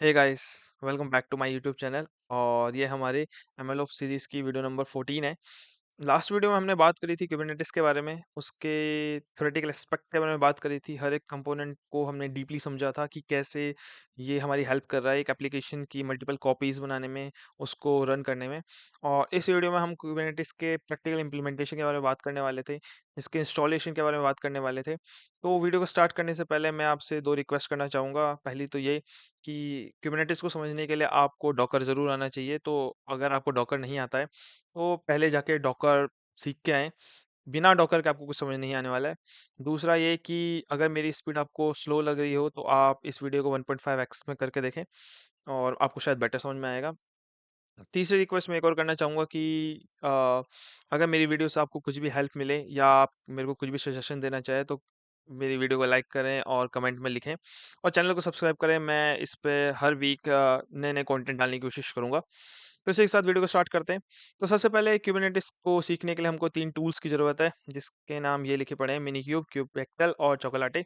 Hey guys, welcome back to my YouTube channel. और ये हमारे एमएलओपी सीरीज की वीडियो नंबर 14 है। लास्ट वीडियो में हमने बात करी थी कुबरनेटिस के बारे में, उसके थ्योरेटिकल एस्पेक्ट के बारे में बात करी थी। हर एक कंपोनेंट को हमने डीपली समझा था कि कैसे ये हमारी हेल्प कर रहा है एक एप्लीकेशन की मल्टीपल कॉपीज बनाने में, उसको रन करने में। और इस वीडियो में हम कुबरनेटिस के प्रैक्टिकल इंप्लीमेंटेशन के बारे में बात करने वाले थे, इसके इंस्टॉलेशन के बारे में बात करने वाले थे। तो वीडियो को स्टार्ट करने से पहले मैं आपसे दो रिक्वेस्ट करना चाहूँगा। पहली तो ये कि कुबरनेटिस को समझने के लिए आपको डॉकर ज़रूर आना चाहिए। तो अगर आपको डॉकर नहीं आता है, तो पहले जाके डॉकर सीख के आएँ। बिना डॉकर के आपको कुछ समझ नहीं आने वाला है। दूसरा ये कि अगर मेरी स्पीड आपको स्लो लग रही हो, तो आप इस वीडियो को 1.5x में करके देखें और आपको शायद बेटर समझ में आएगा। तीसरी रिक्वेस्ट मैं एक और करना चाहूँगा कि अगर मेरी वीडियो से आपको कुछ भी हेल्प मिले या आप मेरे को कुछ भी सजेशन देना चाहें, तो मेरी वीडियो को लाइक करें और कमेंट में लिखें और चैनल को सब्सक्राइब करें। मैं इस पे हर वीक नए-नए कंटेंट डालने की कोशिश करूँगा। तो इसी के साथ वीडियो को स्टार्ट करते हैं। तो सबसे पहले कुबरनेटिस को सीखने के लिए हमको 3 टूल्स की ज़रूरत है, जिसके नाम ये लिखे पड़े हैं मिनीक्यूब, क्यूबवेक्टल और चोकोलाटे।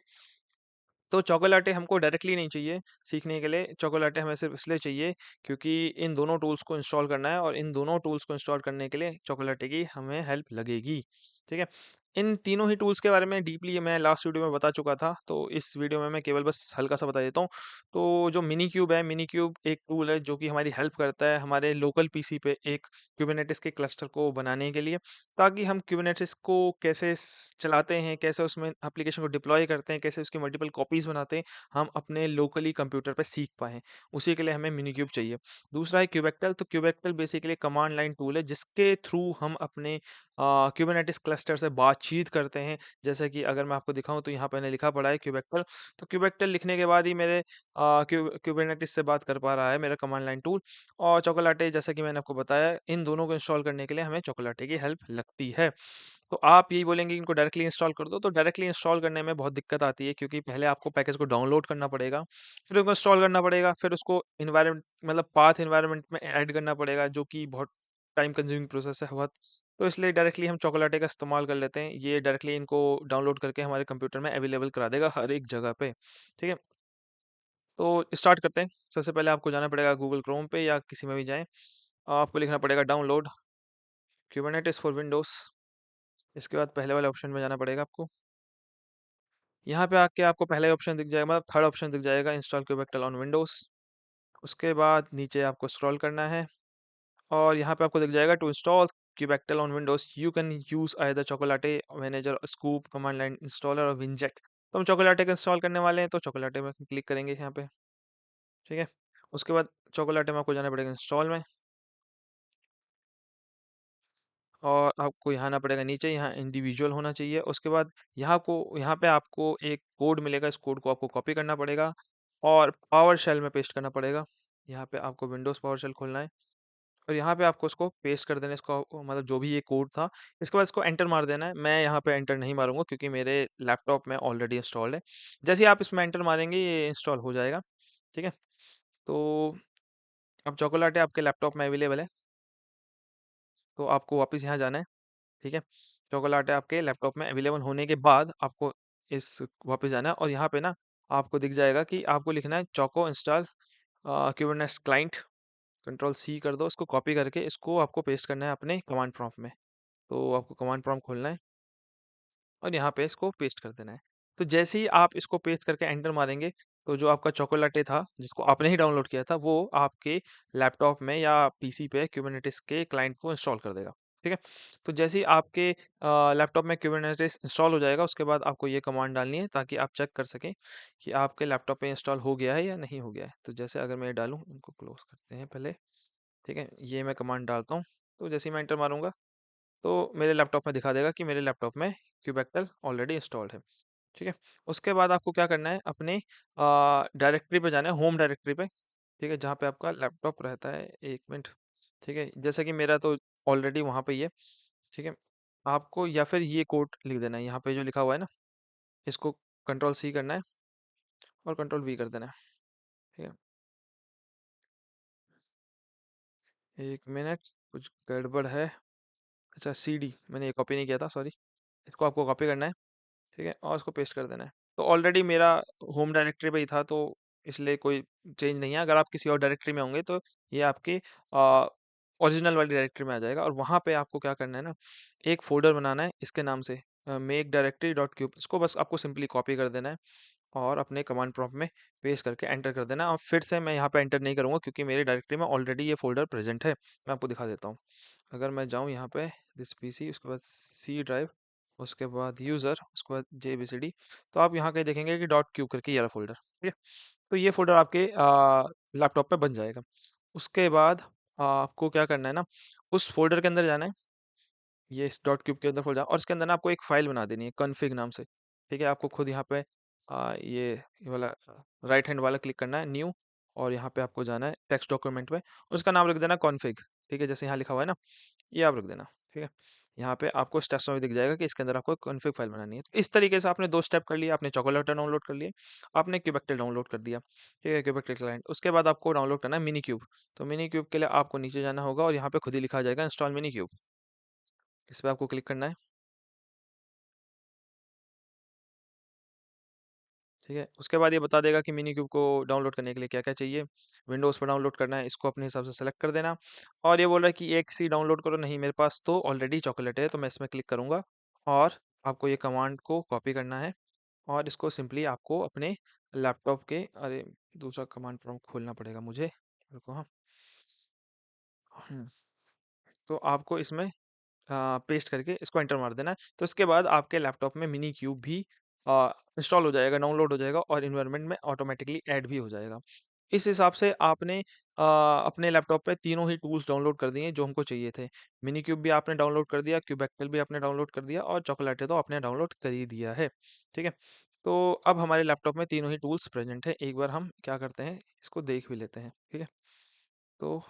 तो चोकोलाटे हमको डायरेक्टली नहीं चाहिए सीखने के लिए। चोकोलाटे हमें सिर्फ इसलिए चाहिए क्योंकि इन दोनों टूल्स को इंस्टॉल करना है और इन दोनों टूल्स को इंस्टॉल करने के लिए चोकोलाटे की हमें हेल्प लगेगी। ठीक है? इन तीनों ही टूल्स के बारे में डीपली मैं लास्ट वीडियो में बता चुका था, तो इस वीडियो में मैं केवल बस हल्का-सा बता देता हूँ। तो जो मिनी क्यूब है, मिनी क्यूब एक टूल है जो कि हमारी हेल्प करता है हमारे लोकल पीसी पे एक कुबरनेटिस के क्लस्टर को बनाने के लिए, ताकि हम कुबरनेटिस को कैसे चलाते हैं, कैसे उसमें एप्लीकेशन को डिप्लॉय करते हैं, कैसे उसकी मल्टीपल कॉपीज़ बनाते हैं, हम अपने लोकली कंप्यूटर पे सीख पाएँ। उसी के लिए हमें मिनीक्यूब चाहिए। दूसरा है क्यूबेक्टल। तो क्यूबेक्टल बेसिकली कमांड लाइन टूल है, जिसके थ्रू हम अपने कुबरनेटिस क्लस्टर से बातचीत करते हैं। जैसे कि अगर मैं आपको दिखाऊँ, तो यहाँ पे मैंने लिखा पड़ा है क्यूबेक्टल। तो क्यूबेक्टल लिखने के बाद ही मेरे कुबरनेटिस से बात कर पा रहा है मेरा कमांड लाइन टूल। और चोकोलाटे, जैसा कि मैंने आपको बताया, इन दोनों को इंस्टॉल करने के लिए हमें चोकोलाटे की हेल्प लगती है। तो आप यही बोलेंगे इनको डायरेक्टली इंस्टॉल कर दो, तो डायरेक्टली इंस्टॉल करने में बहुत दिक्कत आती है, क्योंकि पहले आपको पैकेज को डाउनलोड करना पड़ेगा, फिर उसको इंस्टॉल करना पड़ेगा, फिर उसको एनवायरनमेंट मतलब पाथ एनवायरनमेंट में ऐड करना पड़ेगा, जो कि बहुत टाइम कंज्यूमिंग प्रोसेस है बहुत। तो इसलिए डायरेक्टली हम चोकोलाटे का इस्तेमाल कर लेते हैं। ये डायरेक्टली इनको डाउनलोड करके हमारे कंप्यूटर में अवेलेबल करा देगा हर एक जगह पे। ठीक है? तो स्टार्ट करते हैं। सबसे पहले आपको जाना पड़ेगा गूगल क्रोम पे या किसी में भी जाएँ। आपको लिखना पड़ेगा डाउनलोड कुबरनेटिस फॉर विंडोज़। इसके बाद पहले वाले ऑप्शन में जाना पड़ेगा आपको। यहाँ पे आके आपको पहला ही ऑप्शन दिख जाएगा, मतलब थर्ड ऑप्शन दिख जाएगा, इंस्टॉल क्यूबेक्टल ऑन विंडोज़। उसके बाद नीचे आपको स्क्रॉल करना है और यहाँ पे आपको दिख जाएगा to install kubectl on Windows you can use either Chocolatey manager, Scoop, command line installer और विंजेट। तो हम चोकोलाटे का इंस्टॉल करने वाले हैं, तो चोकोलाटे में क्लिक करेंगे यहाँ पे। ठीक है? उसके बाद चोकोलाटे में आपको जाना पड़ेगा इंस्टॉल में और आपको यहाँ आना पड़ेगा नीचे, यहाँ इंडिविजुअल होना चाहिए। उसके बाद यहाँ पे आपको एक कोड मिलेगा, इस कोड को आपको कॉपी करना पड़ेगा और पावर शेल में पेस्ट करना पड़ेगा। यहाँ पे आपको विंडोज़ पावर शेल खोलना है और यहाँ पे आपको इसको पेस्ट कर देना है, इसको मतलब जो भी ये कोड था। इसके बाद इसको एंटर मार देना है। मैं यहाँ पे एंटर नहीं मारूँगा, क्योंकि मेरे लैपटॉप में ऑलरेडी इंस्टॉल्ड है। जैसे ही आप इसमें एंटर मारेंगे, ये इंस्टॉल हो जाएगा। ठीक है? तो अब चोकोलाटे आपके लैपटॉप में अवेलेबल है, तो आपको वापस यहाँ जाना है। ठीक है? चोकोलाटे आपके लैपटॉप में अवेलेबल होने के बाद आपको इस वापस जाना है और यहाँ पे ना आपको दिख जाएगा कि आपको लिखना है choco install kubernetes client. Control C कर दो, इसको कॉपी करके इसको आपको पेस्ट करना है अपने कमांड प्रॉम्प्ट में। तो आपको कमांड प्रॉम्प्ट खोलना है और यहाँ पे इसको पेस्ट कर देना है। तो जैसे ही आप इसको पेस्ट करके एंटर मारेंगे, तो जो आपका चोकोलाटे था, जिसको आपने ही डाउनलोड किया था, वो आपके लैपटॉप में या पीसी पे कुबरनेटिस के क्लाइंट को इंस्टॉल कर देगा। ठीक है? तो जैसे ही आपके लैपटॉप में कुबरनेटिस इंस्टॉल हो जाएगा, उसके बाद आपको ये कमांड डालनी है, ताकि आप चेक कर सकें कि आपके लैपटॉप पे इंस्टॉल हो गया है या नहीं हो गया है। तो जैसे अगर मैं ये डालूँ, इनको क्लोज़ करते हैं पहले। ठीक है? ये मैं कमांड डालता हूँ, तो जैसे ही मैं एंटर मारूँगा, तो मेरे लैपटॉप में दिखा देगा कि मेरे लैपटॉप में क्यूबेक्टल ऑलरेडी इंस्टॉल्ड है। ठीक है? उसके बाद आपको क्या करना है, अपने डायरेक्टरी पे जाना है, होम डायरेक्टरी पे। ठीक है? जहाँ पे आपका लैपटॉप रहता है। 1 मिनट। ठीक है? जैसा कि मेरा तो ऑलरेडी वहाँ पे ही है। ठीक है? आपको या फिर ये कोड लिख देना है, यहाँ पे जो लिखा हुआ है ना, इसको कंट्रोल सी करना है और कंट्रोल वी कर देना है। ठीक है? 1 मिनट, कुछ गड़बड़ है। अच्छा, सीडी मैंने ये कॉपी नहीं किया था, सॉरी। इसको आपको कॉपी करना है। ठीक है? और उसको पेस्ट कर देना है। तो ऑलरेडी मेरा होम डायरेक्टरी पे ही था, तो इसलिए कोई चेंज नहीं है। अगर आप किसी और डायरेक्टरी में होंगे तो ये आपके ओरिजिनल वाली डायरेक्टरी में आ जाएगा, और वहाँ पे आपको क्या करना है ना, एक फ़ोल्डर बनाना है इसके नाम से मेक डायरेक्टरी डॉट क्यूब। इसको बस आपको सिंपली कॉपी कर देना है और अपने कमांड प्रॉम्प्ट में पेस्ट करके एंटर कर देना है। और फिर से मैं यहाँ पे एंटर नहीं करूँगा क्योंकि मेरी डायरेक्टरी में ऑलरेडी ये फ़ोल्डर प्रेज़ेंट है। मैं आपको दिखा देता हूँ। अगर मैं जाऊँ यहाँ पे दिस पीसी, उसके बाद सी ड्राइव, उसके बाद यूज़र, उसके बाद जेबीसीडी, तो आप यहाँ कहीं देखेंगे कि डॉट क्यूब करके ये रहा फ़ोल्डर, ठीक है? तो ये फ़ोल्डर आपके लैपटॉप पे बन जाएगा। उसके बाद आपको क्या करना है ना, उस फ़ोल्डर के अंदर जाना है, ये इस डॉट क्यूब के अंदर फ़ोल्डर, और इसके अंदर ना आपको एक फ़ाइल बना देनी है कॉन्फ़िग नाम से, ठीक है? आपको खुद यहाँ पे ये वाला राइट हैंड वाला क्लिक करना है, न्यू, और यहाँ पे आपको जाना है टेक्स्ट डॉक्यूमेंट में, उसका नाम रख देना कॉन्फ़िग, ठीक है? जैसे यहाँ लिखा हुआ है ना, ये आप रख देना, ठीक है? यहाँ पे आपको स्टेप्स में दिख जाएगा कि इसके अंदर आपको कॉन्फ़िग फ़ाइल बनानी है। तो इस तरीके से आपने 2 स्टेप कर लिए, आपने चॉकोलेट डाउनलोड कर लिए, आपने क्यूबेक्टल डाउनलोड कर दिया, ठीक है? क्यूबेक्टल क्लाइंट। उसके बाद आपको डाउनलोड करना है मिनी क्यूब। तो मिनी क्यूब के लिए आपको नीचे जाना होगा और यहाँ पे खुद ही लिखा आ जाएगा इंस्टॉल मिनी क्यूब। इस पे आपको क्लिक करना है, ठीक है? उसके बाद ये बता देगा कि मिनी क्यूब को डाउनलोड करने के लिए क्या-क्या चाहिए। विंडोज़ पे डाउनलोड करना है, इसको अपने हिसाब से सेलेक्ट कर देना, और ये बोल रहा है कि एक सी डाउनलोड करो, नहीं मेरे पास तो ऑलरेडी चॉकलेट है, तो मैं इसमें क्लिक करूँगा, और आपको ये कमांड को कॉपी करना है और इसको सिंपली आपको अपने लैपटॉप के, अरे! दूसरा कमांड प्रॉम्प्ट खोलना पड़ेगा मुझे, रुको हाँ। हुँ, तो आपको इसमें पेस्ट करके इसको एंटर मार देना है। तो इसके बाद आपके लैपटॉप में मिनी क्यूब भी इंस्टॉल हो जाएगा, डाउनलोड हो जाएगा, और एनवायरनमेंट में ऑटोमेटिकली ऐड भी हो जाएगा। इस हिसाब से आपने अपने लैपटॉप पे तीनों ही टूल्स डाउनलोड कर दिए जो हमको चाहिए थे। मिनी क्यूब भी आपने डाउनलोड कर दिया, क्यूबेक्टल भी आपने डाउनलोड कर दिया, और चॉकोलेटे तो आपने डाउनलोड कर ही दिया है। ठीक है? तो अब हमारे लैपटॉप में तीनों ही टूल्स प्रेज़ेंट हैं। एक बार हम क्या करते हैं, इसको देख भी लेते हैं। ठीक है? तो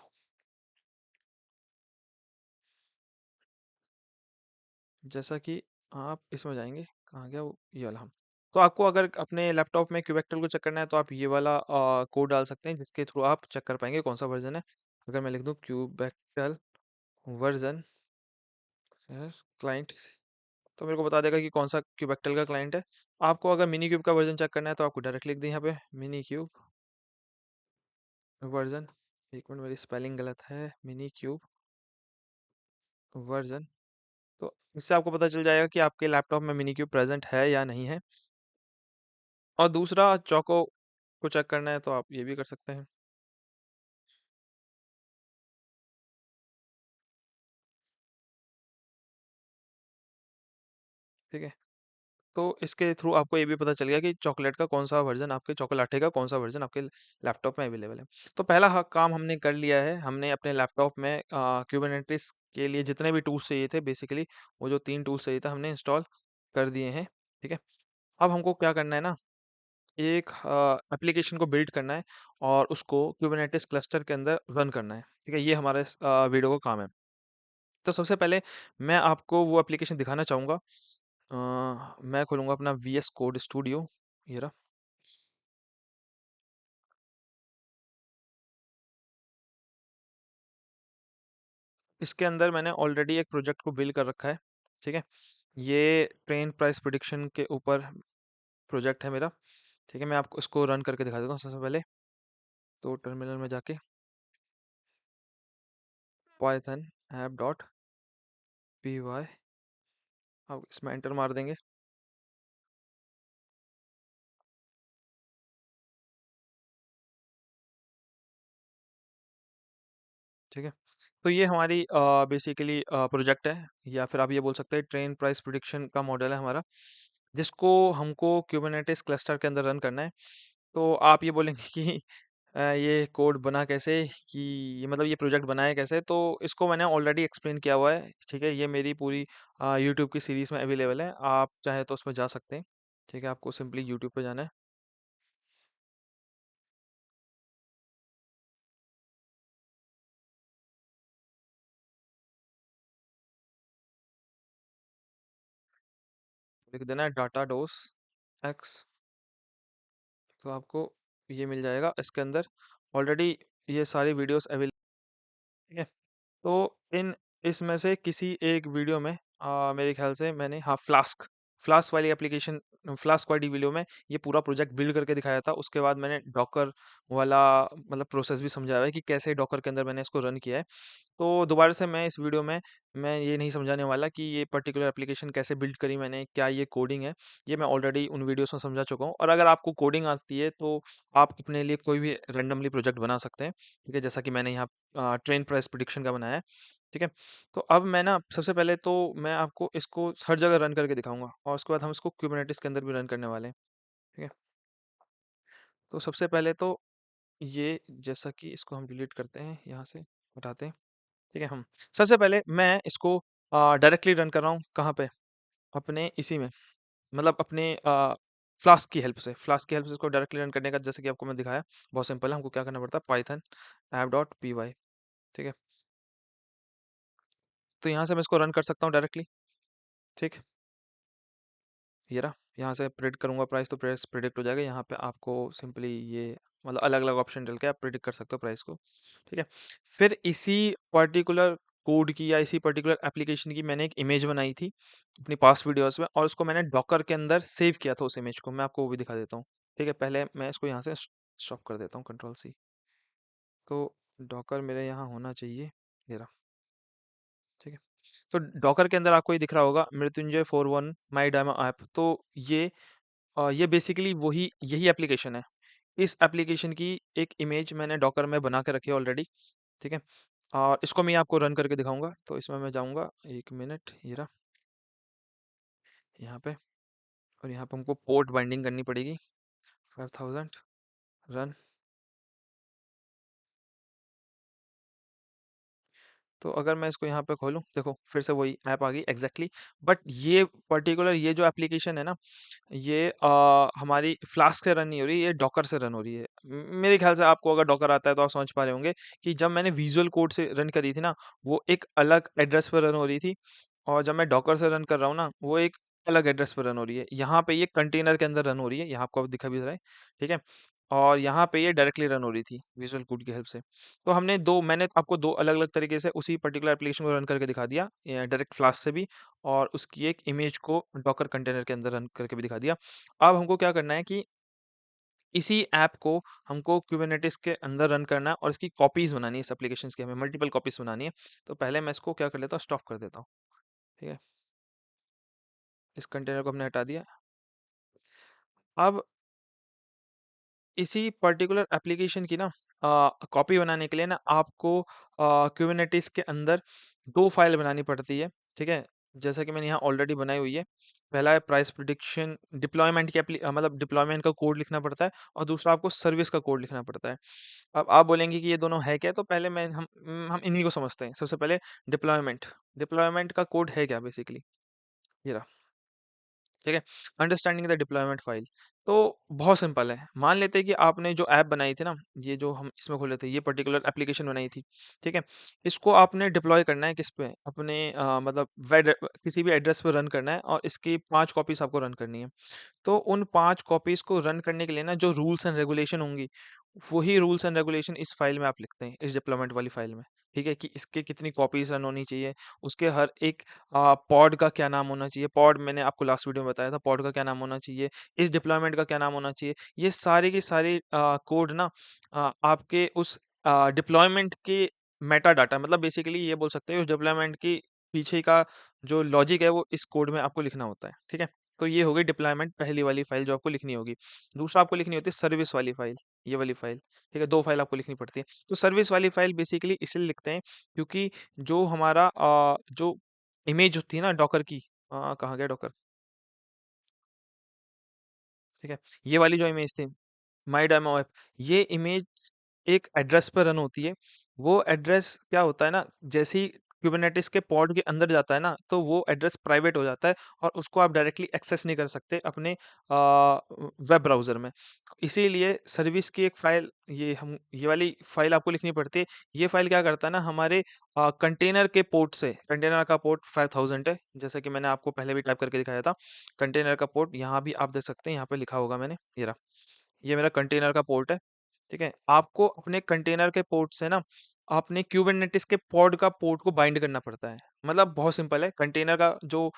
जैसा कि आप इसमें जाएँगे, कहाँ गया वो, ये वाला, हाँ। तो आपको अगर अपने लैपटॉप में क्यूबेक्टल को चेक करना है तो आप ये वाला कोड डाल सकते हैं जिसके थ्रू आप चेक कर पाएँगे कौन-सा वर्ज़न है। अगर मैं लिख दूँ क्यूबेक्टल वर्ज़न क्लाइंट, तो मेरे को बता देगा कि कौन-सा क्यूबेक्टल का क्लाइंट है। आपको अगर मिनी क्यूब का वर्ज़न चेक करना है तो आपको डायरेक्ट लिख दें यहाँ पे मिनी क्यूब वर्ज़न, एक मिनट मेरी स्पेलिंग गलत है, मिनी क्यूब वर्ज़न। तो इससे आपको पता चल जाएगा कि आपके लैपटॉप में मिनी क्यूब प्रेज़ेंट है या नहीं है। और दूसरा चोको को चेक करना है तो आप ये भी कर सकते हैं, ठीक है? तो इसके थ्रू आपको ये भी पता चल गया कि चॉकलेट का कौन-सा वर्ज़न, आपके चॉकोलाटे का कौन-सा वर्ज़न आपके लैपटॉप में अवेलेबल है। तो पहला काम हमने कर लिया है, हमने अपने लैपटॉप में कुबरनेटिस के लिए जितने भी टूल्स चाहिए थे बेसिकली, वो जो 3 टूल्स चाहिए था हमने इंस्टॉल कर दिए हैं, ठीक है? अब हमको क्या करना है ना, एक एप्लीकेशन को बिल्ड करना है और उसको कुबरनेटिस क्लस्टर के अंदर रन करना है, ठीक है? ये हमारा इस वीडियो का काम है। तो सबसे पहले मैं आपको वो एप्लीकेशन दिखाना चाहूँगा। मैं खोलूँगा अपना वीएस कोड स्टूडियो, ये रहा। इसके अंदर मैंने ऑलरेडी एक प्रोजेक्ट को बिल्ड कर रखा है, ठीक है? ये ट्रेन प्राइस प्रेडिक्शन के ऊपर प्रोजेक्ट है मेरा, ठीक है? मैं आपको इसको रन करके दिखा देता हूँ सबसे पहले। तो टर्मिनल में जाके Python app dot P Y, अब इसमें एंटर मार देंगे, ठीक है? तो ये हमारी बेसिकली प्रोजेक्ट है, या फिर आप ये बोल सकते हैं ट्रेन प्राइस प्रेडिक्शन का मॉडल है हमारा, जिसको हमको कुबरनेटिस क्लस्टर के अंदर रन करना है। तो आप ये बोलेंगे कि ये कोड बना कैसे, कि ये मतलब ये प्रोजेक्ट बनाया कैसे? तो इसको मैंने ऑलरेडी एक्सप्लेन किया हुआ है, ठीक है? ये मेरी पूरी यूट्यूब की सीरीज़ में अवेलेबल है, आप चाहें तो उसमें जा सकते हैं, ठीक है? आपको सिंपली यूट्यूब पे जाना है, लिख देना है डाटा डोस एक्स, तो आपको ये मिल जाएगा। इसके अंदर ऑलरेडी ये सारी वीडियोज़ ठीक है? तो इन इसमें से किसी एक वीडियो में मेरे ख़्याल से मैंने, हाँ, फ्लास्क। फ्लास्क वाली एप्लीकेशन फ्लास्क वाली वीडियो में ये पूरा प्रोजेक्ट बिल्ड करके दिखाया था। उसके बाद मैंने डॉकर वाला मतलब प्रोसेस भी समझाया है कि कैसे डॉकर के अंदर मैंने इसको रन किया है। तो दोबारा से मैं इस वीडियो में मैं ये नहीं समझाने वाला कि ये पर्टिकुलर एप्लीकेशन कैसे बिल्ड करी मैंने, क्या ये कोडिंग है। ये मैं ऑलरेडी उन वीडियोस में समझा चुका हूँ, और अगर आपको कोडिंग आती है तो आप अपने लिए कोई भी रैंडमली प्रोजेक्ट बना सकते हैं। ठीक है, जैसा कि मैंने यहाँ ट्रेन प्राइस प्रिडिक्शन का बनाया है। ठीक है, तो अब मैं ना सबसे पहले तो मैं आपको इसको हर जगह रन करके दिखाऊंगा, और उसके बाद हम इसको कुबरनेटिस के अंदर भी रन करने वाले हैं। ठीक है, तो सबसे पहले तो ये, जैसा कि इसको हम डिलीट करते हैं, यहाँ से हटाते हैं। ठीक है, हम सबसे पहले मैं इसको डायरेक्टली रन कर रहा हूँ कहाँ पे, अपने इसी में, मतलब अपने फ्लास्क की हेल्प से, फ्लास्क की हेल्प से इसको डायरेक्टली रन करने का, जैसे कि आपको मैं दिखाया, बहुत सिंपल है। हमको क्या करना पड़ता है, पाइथन app.py। ठीक है, तो यहाँ से मैं इसको रन कर सकता हूँ डायरेक्टली। ठीक, ये रहा, यहाँ से प्रिडिक्ट करूंगा प्राइस, तो प्राइस प्रिडिक्ट हो जाएगा। यहाँ पे आपको सिंपली ये मतलब अलग अलग ऑप्शन डाल के आप प्रिडिक्ट कर सकते हो प्राइस को। ठीक है, फिर इसी पर्टिकुलर कोड की या इसी पर्टिकुलर एप्लीकेशन की मैंने एक इमेज बनाई थी अपनी पास्ट वीडियोस में, और उसको मैंने डॉकर के अंदर सेव किया था उस इमेज को। मैं आपको वो भी दिखा देता हूँ। ठीक है, पहले मैं इसको यहाँ से स्टॉप कर देता हूँ, कंट्रोल C। तो डॉकर मेरे यहाँ होना चाहिए, ये रहा। ठीक है, तो डॉकर के अंदर आपको ये दिख रहा होगा, मृत्युंजय 41 माई डायमो ऐप। तो ये ये बेसिकली वही यही एप्लीकेशन है। इस एप्लीकेशन की एक इमेज मैंने डॉकर में बना के रखी है ऑलरेडी। ठीक है, और इसको मैं आपको रन करके दिखाऊंगा। तो इसमें मैं जाऊंगा, 1 मिनट, ये रहा, यहाँ पे, और यहाँ पे हमको पोर्ट बाइंडिंग करनी पड़ेगी 5000। रन। तो अगर मैं इसको यहाँ पे खोलूँ, देखो फिर से वही ऐप आ गई एग्जैक्टली। बट ये पर्टिकुलर ये जो एप्लीकेशन है ना, ये हमारी फ्लास्क से रन नहीं हो रही, ये डॉकर से रन हो रही है। मेरे ख्याल से आपको अगर डॉकर आता है तो आप समझ पा रहे होंगे कि जब मैंने विजुअल कोड से रन करी थी ना, वो एक अलग एड्रेस पर रन हो रही थी, और जब मैं डॉकर से रन कर रहा हूँ ना, वो एक अलग एड्रेस पर रन हो रही है। यहाँ पे ये कंटेनर के अंदर रन हो रही है, यहाँ आपको अब दिखा भी रहा है। ठीक है, और यहाँ पे ये डायरेक्टली रन हो रही थी विजुअल कोड की हेल्प से। तो मैंने आपको दो अलग अलग तरीके से उसी पर्टिकुलर एप्लीकेशन को रन करके दिखा दिया, डायरेक्ट फ्लास्क से भी, और उसकी एक इमेज को डॉकर कंटेनर के अंदर रन करके भी दिखा दिया। अब हमको क्या करना है कि इसी ऐप को हमको कुबरनेटिस के अंदर रन करना है, और इसकी कॉपीज बनानी है, इस एप्लीकेशन की हमें मल्टीपल कॉपीज बनानी है। तो पहले मैं इसको क्या कर लेता हूँ, स्टॉप कर देता हूँ। ठीक है, इस कंटेनर को हमने हटा दिया। अब इसी पर्टिकुलर एप्लीकेशन की ना कॉपी बनाने के लिए ना आपको कुबरनेटिस के अंदर दो फाइल बनानी पड़ती है। ठीक है, जैसा कि मैंने यहाँ ऑलरेडी बनाई हुई है। पहला है प्राइस प्रिडिक्शन डिप्लॉयमेंट की मतलब डिप्लॉयमेंट का कोड लिखना पड़ता है, और दूसरा आपको सर्विस का कोड लिखना पड़ता है। अब आप बोलेंगे कि ये दोनों है क्या, तो पहले मैं हम इन्हीं को समझते हैं। सबसे पहले डिप्लॉयमेंट, डिप्लॉयमेंट का कोड है क्या बेसिकली, ये रहा। ठीक है, अंडरस्टैंडिंग द डिप्लॉयमेंट फाइल। तो बहुत सिंपल है। मान लेते हैं कि आपने जो ऐप बनाई थी ना, ये जो हम इसमें खोले थे, ये पर्टिकुलर एप्लीकेशन बनाई थी। ठीक है, इसको आपने डिप्लॉय करना है किस पे, अपने मतलब वेब किसी भी एड्रेस पे रन करना है, और इसकी 5 कॉपीज आपको रन करनी है। तो उन 5 कॉपीज़ को रन करने के लिए ना जो रूल्स एंड रेगुलेशन होंगी, वही रूल्स एंड रेगुलेशन इस फ़ाइल में आप लिखते हैं, इस डिप्लॉयमेंट वाली फ़ाइल में। ठीक है, कि इसके कितनी कॉपीज़ रन होनी चाहिए, उसके हर एक पॉड का क्या नाम होना चाहिए, पॉड मैंने आपको लास्ट वीडियो में बताया था, पॉड का क्या नाम होना चाहिए, इस डिप्लॉयमेंट का क्या नाम होना चाहिए। ये सारी की सारी कोड ना आपके उस डिप्लॉयमेंट के मेटा डाटा, मतलब बेसिकली ये बोल सकते हैं उस डिप्लॉयमेंट की पीछे का जो लॉजिक है वो इस कोड में आपको लिखना होता है। ठीक है? तो ये हो गई डिप्लॉयमेंट पहली वाली फाइल जो आपको लिखनी होगी। दूसरा आपको लिखनी होती है सर्विस वाली फाइल, ये वाली फाइल। ठीक है? 2 फाइल आपको लिखनी पड़ती है। तो सर्विस वाली फाइल बेसिकली इसलिए लिखते हैं क्योंकि जो हमारा जो इमेज होती है ना डॉकर की, कहाँ गया डॉकर? ठीक है? ये वाली जो इमेज थी, माय डेमो ऐप, ये इमेज एक एड्रेस पर रन होती है। वो एड्रेस क्या होता है ना, जैसे ही कुबरनेटिस के पॉड के अंदर जाता है ना, तो वो एड्रेस प्राइवेट हो जाता है, और उसको आप डायरेक्टली एक्सेस नहीं कर सकते अपने वेब ब्राउज़र में। इसीलिए सर्विस की एक फ़ाइल, ये वाली फ़ाइल आपको लिखनी पड़ती है। ये फ़ाइल क्या करता है ना, हमारे कंटेनर के पोर्ट से, कंटेनर का पोर्ट 5000 है, जैसा कि मैंने आपको पहले भी टाइप करके दिखाया था। कंटेनर का पोर्ट यहाँ भी आप देख सकते हैं, यहाँ पे लिखा होगा मैंने, ये रहा। ये मेरा कंटेनर का पोर्ट है। ठीक है, आपको अपने कंटेनर के पोर्ट से ना अपने कुबरनेटिस के पॉड का पोर्ट को बाइंड करना पड़ता है। मतलब बहुत सिंपल है, कंटेनर का जो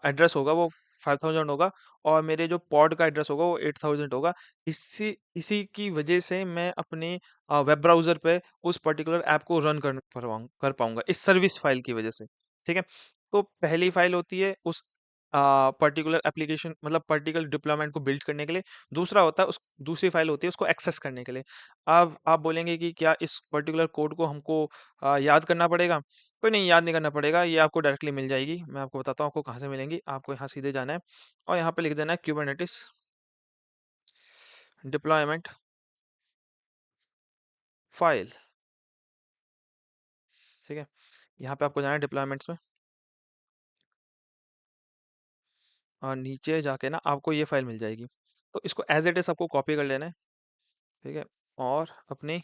एड्रेस होगा वो 5000 होगा और मेरे जो पॉड का एड्रेस होगा वो 8000 होगा। इसी इसी की वजह से मैं अपने वेब ब्राउज़र पे उस पर्टिकुलर ऐप को रन कर पाऊँगा इस सर्विस फ़ाइल की वजह से, ठीक है? तो पहली फ़ाइल होती है उस पर्टिकुलर एप्लीकेशन मतलब पर्टिकुलर डिप्लॉयमेंट को बिल्ड करने के लिए, दूसरा होता है उस दूसरी फ़ाइल होती है उसको एक्सेस करने के लिए। अब आप बोलेंगे कि क्या इस पर्टिकुलर कोड को हमको याद करना पड़ेगा? कोई नहीं, याद नहीं करना पड़ेगा, ये आपको डायरेक्टली मिल जाएगी। मैं आपको बताता हूँ आपको कहाँ से मिलेंगी। आपको यहाँ सीधे जाना है और यहाँ पे लिख देना है कुबरनेटिस डिप्लॉयमेंट फ़ाइल, ठीक है? यहाँ पे आपको जाना है डिप्लॉयमेंट्स में और नीचे जाके ना आपको ये फ़ाइल मिल जाएगी। तो इसको एज़ इट इज़ आपको कॉपी कर लेना है, ठीक है? और अपने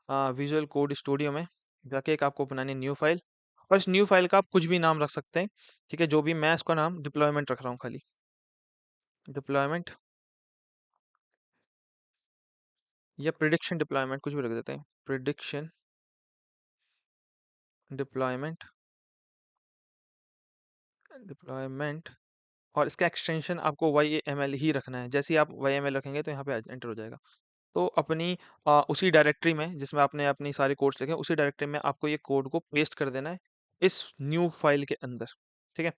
विजुअल कोड स्टूडियो में जाके एक आपको बनानी है न्यू फ़ाइल और इस न्यू फ़ाइल का आप कुछ भी नाम रख सकते हैं, ठीक है? जो भी मैं इसका नाम डिप्लॉयमेंट रख रहा हूँ खाली, डिप्लॉयमेंट या प्रिडिक्शन डिप्लॉयमेंट कुछ भी रख देते हैं। प्रिडिक्शन डिप्लॉयमेंट डिप्लॉयमेंट और इसका एक्सटेंशन आपको YAML ही रखना है। जैसे ही आप YAML रखेंगे तो यहाँ पे एंटर हो जाएगा। तो अपनी उसी डायरेक्टरी में जिसमें आपने अपनी सारे कोड्स लिखे हैं, उसी डायरेक्टरी में आपको ये कोड को पेस्ट कर देना है इस न्यू फाइल के अंदर, ठीक है?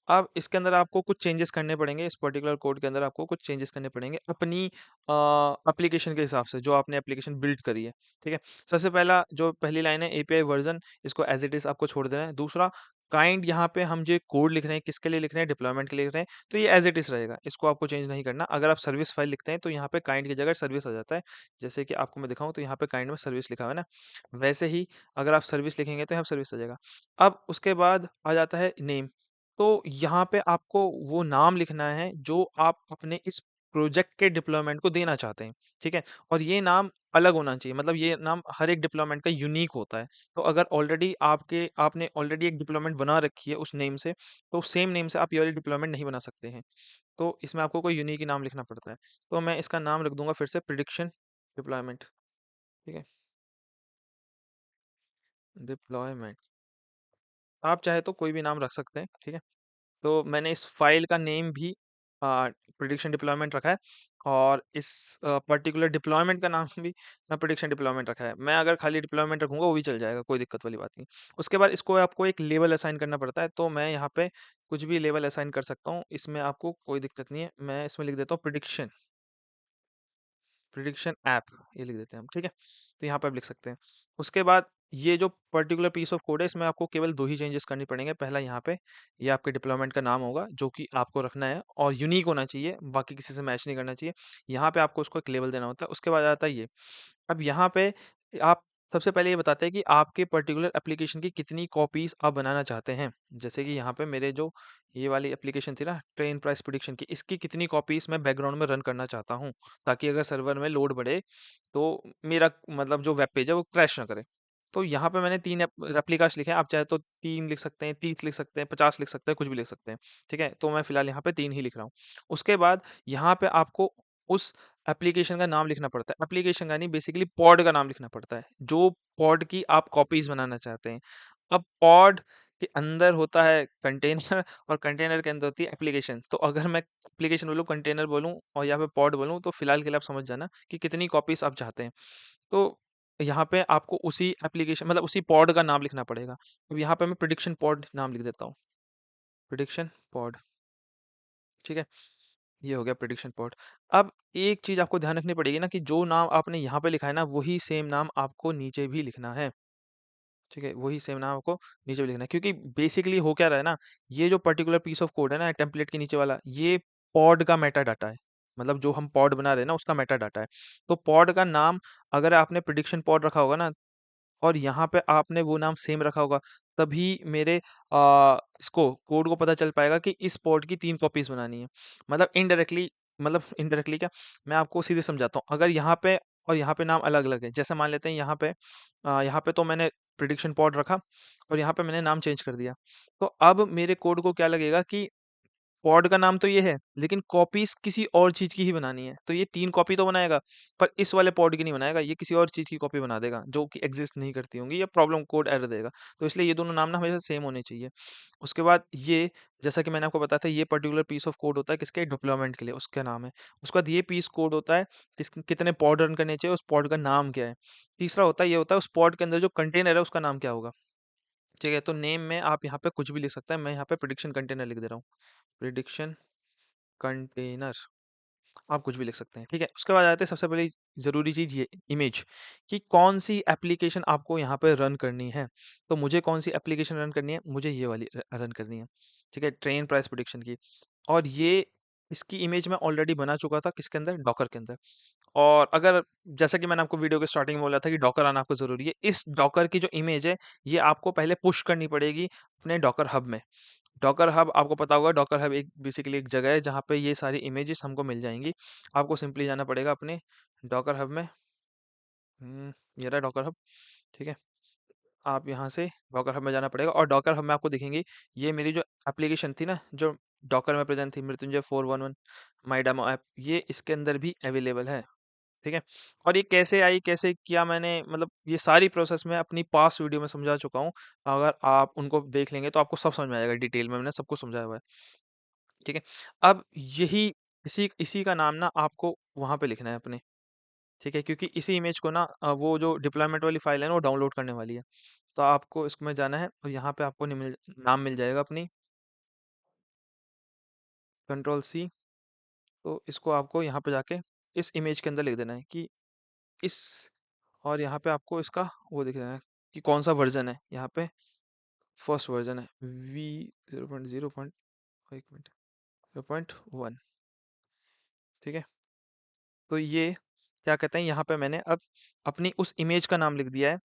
अब इसके अंदर आपको कुछ चेंजेस करने पड़ेंगे, इस पर्टिकुलर कोड के अंदर आपको कुछ चेंजेस करने पड़ेंगे अपनी एप्लीकेशन के हिसाब से, जो आपने एप्लीकेशन बिल्ड करी है, ठीक है? सबसे पहला जो पहली लाइन है एपीआई वर्जन, इसको एज़ इट इज़ आपको छोड़ देना है। दूसरा काइंड, यहाँ पे हम जो कोड लिख रहे हैं, किसके लिए लिख रहे हैं? डिप्लॉयमेंट के लिए लिख रहे हैं, तो ये एज़ इट इज़ रहेगा, इसको आपको चेंज नहीं करना। अगर आप सर्विस फाइल लिखते हैं, तो यहाँ पे काइंड की जगह सर्विस आ जाता है। जैसे कि आपको मैं दिखाऊँ तो यहाँ पे काइंड में सर्विस लिखा हुआ है ना, वैसे ही अगर आप सर्विस लिखेंगे तो यहाँ सर्विस आ जाएगा। अब उसके बाद आ जाता है नेम। तो यहाँ पे आपको वो नाम लिखना है जो आप अपने इस प्रोजेक्ट के डिप्लॉयमेंट को देना चाहते हैं, ठीक है? और ये नाम अलग होना चाहिए, मतलब ये नाम हर एक डिप्लॉयमेंट का यूनिक होता है। तो अगर ऑलरेडी आपने ऑलरेडी एक डिप्लॉयमेंट बना रखी है उस नेम से, तो सेम नेम से आप ये वाली डिप्लॉयमेंट नहीं बना सकते हैं। तो इसमें आपको कोई यूनिक ही नाम लिखना पड़ता है। तो मैं इसका नाम रख दूँगा फिर से प्रिडिक्शन डिप्लॉयमेंट, ठीक है? डिप्लॉयमेंट। आप चाहे तो कोई भी नाम रख सकते हैं, ठीक है? तो मैंने इस फाइल का नेम भी प्रिडिक्शन डिप्लॉयमेंट रखा है और इस पर्टिकुलर डिप्लॉयमेंट का नाम भी मैं प्रिडिक्शन डिप्लॉयमेंट रखा है। मैं अगर खाली डिप्लॉयमेंट रखूँगा वो भी चल जाएगा, कोई दिक्कत वाली बात नहीं। उसके बाद इसको आपको एक लेबल असाइन करना पड़ता है, तो मैं यहाँ पे कुछ भी लेबल असाइन कर सकता हूँ, इसमें आपको कोई दिक्कत नहीं है। मैं इसमें लिख देता हूँ प्रिडिक्शन ऐप, ये लिख देते हैं हम, ठीक है? तो यहाँ पे आप लिख सकते हैं। उसके बाद ये जो पर्टिकुलर पीस ऑफ कोड है, इसमें आपको केवल 2 ही चेंजेस करनी पड़ेंगे। पहला यहाँ पे, ये आपके डिप्लॉयमेंट का नाम होगा जो कि आपको रखना है और यूनिक होना चाहिए, बाकी किसी से मैच नहीं करना चाहिए। यहाँ पे आपको उसको एक लेबल देना होता है। उसके बाद आता है ये। अब यहाँ पे आप सबसे पहले ये बताते हैं कि आपके पर्टिकुलर एप्लीकेशन की कितनी कॉपीज़ आप बनाना चाहते हैं। जैसे कि यहाँ पे मेरे जो ये वाली एप्लीकेशन थी ना ट्रेन प्राइस प्रेडिक्शन की, इसकी कितनी कॉपीज़ मैं बैकग्राउंड में रन करना चाहता हूँ, ताकि अगर सर्वर में लोड बढ़े तो मेरा मतलब जो वेब पेज है वो क्रैश ना करे। तो यहाँ पे मैंने 3 रेप्लिकास लिखे हैं, आप चाहे तो 3 लिख सकते हैं, 30 लिख सकते हैं, 50 लिख सकते हैं, कुछ भी लिख सकते हैं, ठीक है? तो मैं फिलहाल यहाँ पे 3 ही लिख रहा हूँ। उसके बाद यहाँ पे आपको उस एप्लीकेशन का नाम लिखना पड़ता है। एप्लीकेशन का नहीं, बेसिकली पॉड का नाम लिखना पड़ता है, जो पॉड की आप कॉपीज़ बनाना चाहते हैं। अब पॉड के अंदर होता है कंटेनर और कंटेनर के अंदर होती है एप्लीकेशन। तो अगर मैं एप्लीकेशन बोलूँ, कंटेनर बोलूँ और यहाँ पे पॉड बोलूँ, तो फिलहाल के लिए आप समझ जाना कि कितनी कॉपीज़ आप चाहते हैं। तो यहाँ पे आपको उसी एप्लीकेशन मतलब उसी पॉड का नाम लिखना पड़ेगा। अब यहाँ पे मैं प्रिडिक्शन पॉड नाम लिख देता हूँ। प्रिडिक्शन पॉड, ठीक है? ये हो गया प्रिडिक्शन पॉड। अब एक चीज़ आपको ध्यान रखनी पड़ेगी ना कि जो नाम आपने यहाँ पे लिखा है ना, वही सेम नाम आपको नीचे भी लिखना है। ठीक है? वही सेम नाम आपको नीचे भी लिखना है, क्योंकि बेसिकली हो क्या रहा है ना, ये जो पर्टिकुलर पीस ऑफ कोड है ना टेम्पलेट के नीचे वाला, ये पॉड का मेटा डाटा है। मतलब जो हम पॉड बना रहे हैं ना, उसका मेटा डाटा है। तो पॉड का नाम अगर आपने प्रिडिक्शन पॉड रखा होगा ना, और यहाँ पे आपने वो नाम सेम रखा होगा, तभी मेरे इसको कोड को पता चल पाएगा कि इस पोर्ट की 3 कॉपीज़ बनानी है। मतलब इनडायरेक्टली क्या, मैं आपको सीधे समझाता हूँ। अगर यहाँ पे और यहाँ पे नाम अलग-अलग है, जैसे मान लेते हैं यहाँ पे तो मैंने प्रिडिक्शन पॉड रखा और यहाँ पे मैंने नाम चेंज कर दिया। तो अब मेरे कोड को क्या लगेगा कि पॉड का नाम तो ये है, लेकिन कॉपीज़ किसी और चीज़ की ही बनानी है। तो ये 3 कॉपी तो बनाएगा, पर इस वाले पॉड की नहीं बनाएगा, ये किसी और चीज़ की कॉपी बना देगा, जो कि एक्ज़िस्ट नहीं करती होंगी या प्रॉब्लम कोड एरर देगा। तो इसलिए ये दोनों नाम ना हमेशा सेम होने चाहिए। उसके बाद ये, जैसा कि मैंने आपको बताया था, ये पर्टिकुलर पीस ऑफ कोड होता है किसके? डिप्लॉयमेंट के लिए, उसका नाम है। उसके बाद ये पीस कोड होता है, कितने पॉड रन करने चाहिए, उस पॉड का नाम क्या है। तीसरा होता है, ये होता है उस पॉड के अंदर जो कंटेनर है, उसका नाम क्या होगा। ठीक है? तो नेम में आप यहाँ पे कुछ भी लिख सकते हैं, मैं यहाँ पे प्रिडिक्शन कंटेनर लिख दे रहा हूँ। प्रिडिक्शन कंटेनर, आप कुछ भी लिख सकते हैं, ठीक है? उसके बाद आते हैं सबसे पहली ज़रूरी चीज़, ये इमेज, कि कौन-सी एप्लीकेशन आपको यहाँ पे रन करनी है। तो मुझे कौन-सी एप्लीकेशन रन करनी है? मुझे ये वाली रन करनी है, ठीक है? ट्रेन प्राइस प्रेडिक्शन की। और ये, इसकी इमेज मैं ऑलरेडी बना चुका था किसके अंदर? डॉकर के अंदर। और अगर, जैसा कि मैंने आपको वीडियो के स्टार्टिंग में बोला था कि डॉकर आना आपको ज़रूरी है, इस डॉकर की जो इमेज है, ये आपको पहले पुश करनी पड़ेगी अपने डॉकर हब में। डॉकर हब, आपको पता होगा, डॉकर हब एक बेसिकली एक जगह है जहाँ पे ये सारी इमेजेस हमको मिल जाएंगी। आपको सिंपली जाना पड़ेगा अपने डॉकर हब में। ये रहा डॉकर हब, ठीक है? आप यहाँ से डॉकर हब में जाना पड़ेगा, और डॉकर हब में आपको दिखेंगी ये मेरी जो एप्लीकेशन थी ना, जो डॉकर में प्रेजेंट थी, मृत्युंजय 411 माई डेमो ऐप, ये इसके अंदर भी अवेलेबल है, ठीक है? और ये कैसे आई, कैसे किया मैंने, मतलब ये सारी प्रोसेस मैं अपनी पास्ट वीडियो में समझा चुका हूँ। अगर आप उनको देख लेंगे तो आपको सब समझ में आएगा, डिटेल में मैंने सब कुछ समझाया हुआ है। ठीक है? अब यही, इसी इसी का नाम ना आपको वहाँ पे लिखना है अपने, ठीक है? क्योंकि इसी इमेज को ना वो जो डिप्लॉयमेंट वाली फाइल है ना, वो डाउनलोड करने वाली है। तो आपको इसमें जाना है और यहाँ पे आपको नाम मिल जाएगा अपनी, कंट्रोल सी। तो इसको आपको यहाँ पे जाके इस इमेज के अंदर लिख देना है कि इस, और यहाँ पे आपको इसका वो लिख देना है कि कौन सा वर्जन है। यहाँ पे फर्स्ट वर्जन है वी 0.0. एक मिनट, 0.1, ठीक है? तो ये क्या कहते हैं, यहाँ पे मैंने अब अपनी उस इमेज का नाम लिख दिया है,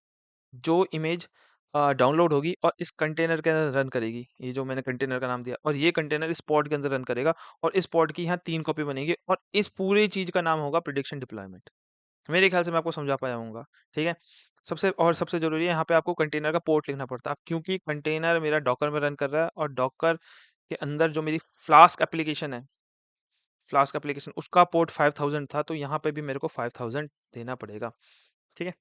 जो इमेज डाउनलोड होगी और इस कंटेनर के अंदर रन करेगी। ये जो मैंने कंटेनर का नाम दिया, और ये कंटेनर इस पॉड के अंदर रन करेगा, और इस पॉड की यहाँ 3 कॉपी बनेगी, और इस पूरी चीज़ का नाम होगा प्रिडिक्शन डिप्लॉयमेंट। मेरे ख्याल से मैं आपको समझा पाया होऊँगा, ठीक है? सबसे ज़रूरी है, यहाँ पे आपको कंटेनर का पोर्ट लिखना पड़ता है। अब क्योंकि कंटेनर मेरा डॉकर में रन कर रहा है, और डॉकर के अंदर जो मेरी फ्लास्क एप्लीकेशन है, फ्लास्क एप्लीकेशन, उसका पोर्ट 5000 था, तो यहाँ पे भी मेरे को 5000 देना पड़ेगा, ठीक है?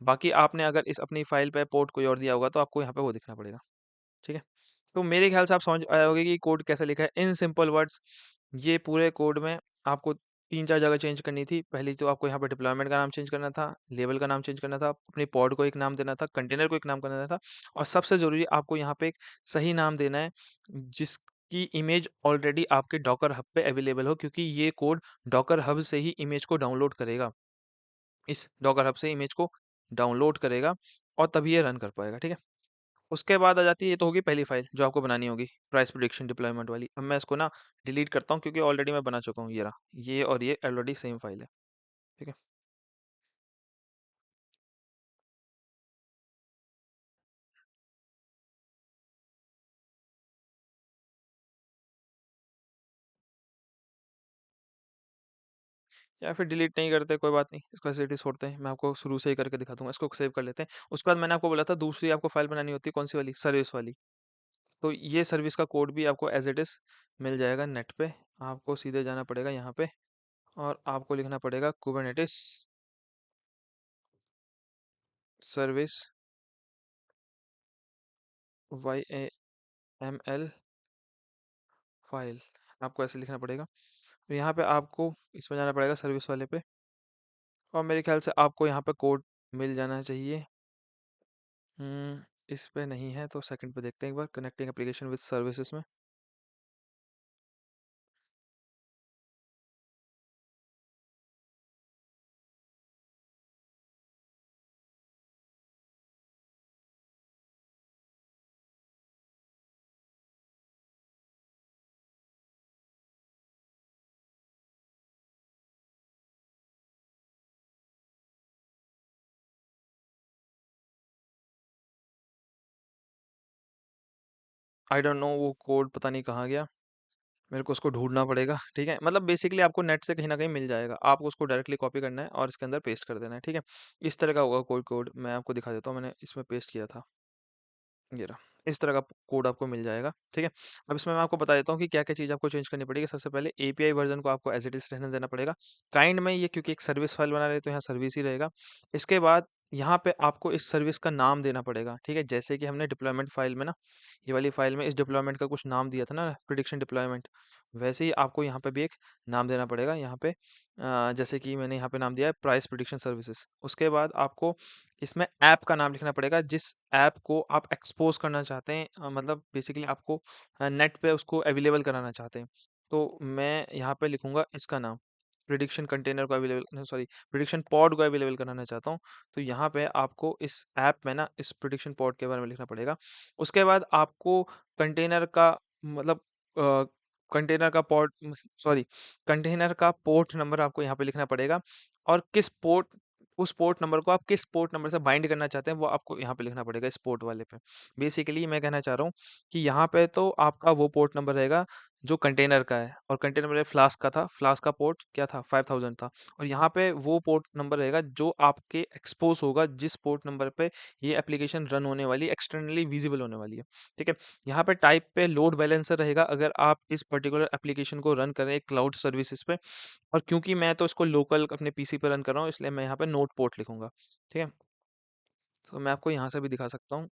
बाकी आपने अगर इस अपनी फाइल पे पोर्ट कोई और दिया होगा, तो आपको यहाँ पे वो दिखना पड़ेगा, ठीक है? तो मेरे ख्याल से आप समझ आए होंगे कि कोड कैसे लिखा है। इन सिंपल वर्ड्स, ये पूरे कोड में आपको 3-4 जगह चेंज करनी थी। पहली तो आपको यहाँ पे डिप्लॉयमेंट का नाम चेंज करना था, लेवल का नाम चेंज करना था, अपने पॉड को एक नाम देना था, कंटेनर को एक नाम करना था, और सबसे ज़रूरी आपको यहाँ पे एक सही नाम देना है, जिसकी इमेज ऑलरेडी आपके डॉकर हब पे अवेलेबल हो, क्योंकि ये कोड डॉकर हब से ही इमेज को डाउनलोड करेगा। इस डॉकर हब से इमेज को डाउनलोड करेगा, और तभी ये रन कर पाएगा, ठीक है? उसके बाद आ जाती है, ये तो होगी पहली फाइल जो आपको बनानी होगी, प्राइस प्रेडिक्शन डिप्लॉयमेंट वाली। अब मैं इसको ना डिलीट करता हूँ, क्योंकि ऑलरेडी मैं बना चुका हूँ, ये रहा। ये और ये ऑलरेडी सेम फाइल है, ठीक है? या फिर डिलीट नहीं करते, कोई बात नहीं, इसको एज़ इट इज़ छोड़ते हैं। मैं आपको शुरू से ही करके दिखाता हूँ, इसको सेव कर लेते हैं। उसके बाद मैंने आपको बोला था दूसरी आपको फाइल बनानी होती है, कौन सी वाली? सर्विस वाली। तो ये सर्विस का कोड भी आपको एज़ इट इज़ मिल जाएगा नेट पे। आपको सीधे जाना पड़ेगा यहाँ पे, और आपको लिखना पड़ेगा कुबरनेटिस सर्विस YAML फाइल, आपको ऐसे लिखना पड़ेगा। तो यहाँ पे आपको इसमें जाना पड़ेगा सर्विस वाले पे, और मेरे ख्याल से आपको यहाँ पे कोड मिल जाना चाहिए। इस पे नहीं है, तो सेकंड पे देखते हैं एक बार, कनेक्टिंग एप्लीकेशन विद सर्विसेज में। आई डोंट नो वो कोड पता नहीं कहाँ गया, मेरे को उसको ढूंढना पड़ेगा, ठीक है? मतलब बेसिकली आपको नेट से कहीं ना कहीं मिल जाएगा, आपको उसको डायरेक्टली कॉपी करना है और इसके अंदर पेस्ट कर देना है, ठीक है? इस तरह का होगा कोड। कोड मैं आपको दिखा देता हूँ, मैंने इसमें पेस्ट किया था, ये रहा। इस तरह का कोड आपको मिल जाएगा, ठीक है। अब इसमें मैं आपको बता देता हूँ कि क्या क्या चीज़ आपको चेंज करनी पड़ेगी। सबसे पहले एपीआई वर्जन को आपको एज इट इज रहने देना पड़ेगा। काइंड में ये क्योंकि एक सर्विस फाइल बना रहे हैं, तो यहाँ सर्विस ही रहेगा। इसके बाद यहाँ पे आपको इस सर्विस का नाम देना पड़ेगा, ठीक है। जैसे कि हमने डिप्लॉयमेंट फाइल में ना, ये वाली फाइल में इस डिप्लॉयमेंट का कुछ नाम दिया था ना, प्रिडिक्शन डिप्लॉयमेंट, वैसे ही आपको यहाँ पे भी एक नाम देना पड़ेगा। यहाँ पे जैसे कि मैंने यहाँ पे नाम दिया है प्राइस प्रिडिक्शन सर्विसेज। उसके बाद आपको इसमें ऐप का नाम लिखना पड़ेगा, जिस ऐप को आप एक्सपोज करना चाहते हैं, मतलब बेसिकली आपको नेट पे उसको अवेलेबल कराना चाहते हैं। तो मैं यहाँ पे लिखूंगा इसका नाम, प्रिडिक्शन कंटेनर को अवेलेबल, सॉरी, प्रिडिक्शन पॉड को अवेलेबल कराना चाहता हूँ। तो यहाँ पे आपको इस ऐप में ना इस प्रिडिक्शन पॉड के बारे में लिखना पड़ेगा। उसके बाद आपको कंटेनर का मतलब कंटेनर का पॉड, सॉरी, कंटेनर का पोर्ट नंबर आपको यहाँ पे लिखना पड़ेगा, और किस पोर्ट, उस पोर्ट नंबर को आप किस पोर्ट नंबर से बाइंड करना चाहते हैं वो आपको यहाँ पे लिखना पड़ेगा, इस पोर्ट वाले पे। बेसिकली मैं कहना चाह रहा हूँ कि यहाँ पे तो आपका वो पोर्ट नंबर रहेगा जो कंटेनर का है, और कंटेनर मेरे फ्लास्क का था, फ्लास्क का पोर्ट क्या था, 5000 था। और यहाँ पे वो पोर्ट नंबर रहेगा जो आपके एक्सपोज होगा, जिस पोर्ट नंबर पे ये एप्लीकेशन रन होने वाली, एक्सटर्नली विजिबल होने वाली है, ठीक है। यहाँ पे टाइप पे लोड बैलेंसर रहेगा अगर आप इस पर्टिकुलर एप्लीकेशन को रन करें क्लाउड सर्विसेज पे। और क्योंकि मैं तो इसको लोकल अपने पीसी पे रन कर रहा हूँ, इसलिए मैं यहाँ पे नोट पोर्ट लिखूंगा, ठीक है। तो मैं आपको यहाँ से भी दिखा सकता हूँ,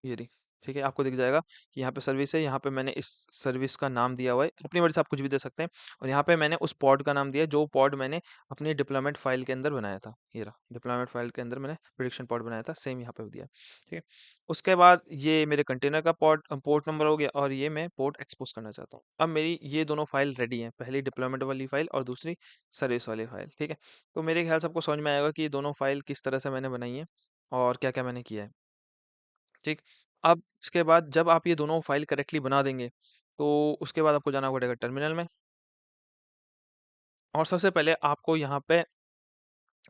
ये रही, ठीक है। आपको दिख जाएगा कि यहाँ पे सर्विस है, यहाँ पे मैंने इस सर्विस का नाम दिया हुआ है, अपनी मर्जी से आप कुछ भी दे सकते हैं। और यहाँ पे मैंने उस पॉड का नाम दिया जो पॉड मैंने अपनी डिप्लॉयमेंट फाइल के अंदर बनाया था, ये रहा, डिप्लॉयमेंट फाइल के अंदर मैंने प्रिडिक्शन पॉड बनाया था, सेम यहाँ पे भी दिया, ठीक है। उसके बाद ये मेरे कंटेनर का पॉड पोर्ट नंबर हो गया, और ये मैं पोर्ट एक्सपोज करना चाहता हूँ। अब मेरी ये दोनों फाइल रेडी हैं, पहली डिप्लॉयमेंट वाली फाइल और दूसरी सर्विस वाली फाइल, ठीक है। तो मेरे ख्याल से आपको समझ में आएगा कि ये दोनों फाइल किस तरह से मैंने बनाई है और क्या क्या मैंने किया है, ठीक। अब इसके बाद जब आप ये दोनों फाइल करेक्टली बना देंगे, तो उसके बाद आपको जाना पड़ेगा टर्मिनल में, और सबसे पहले आपको यहाँ पे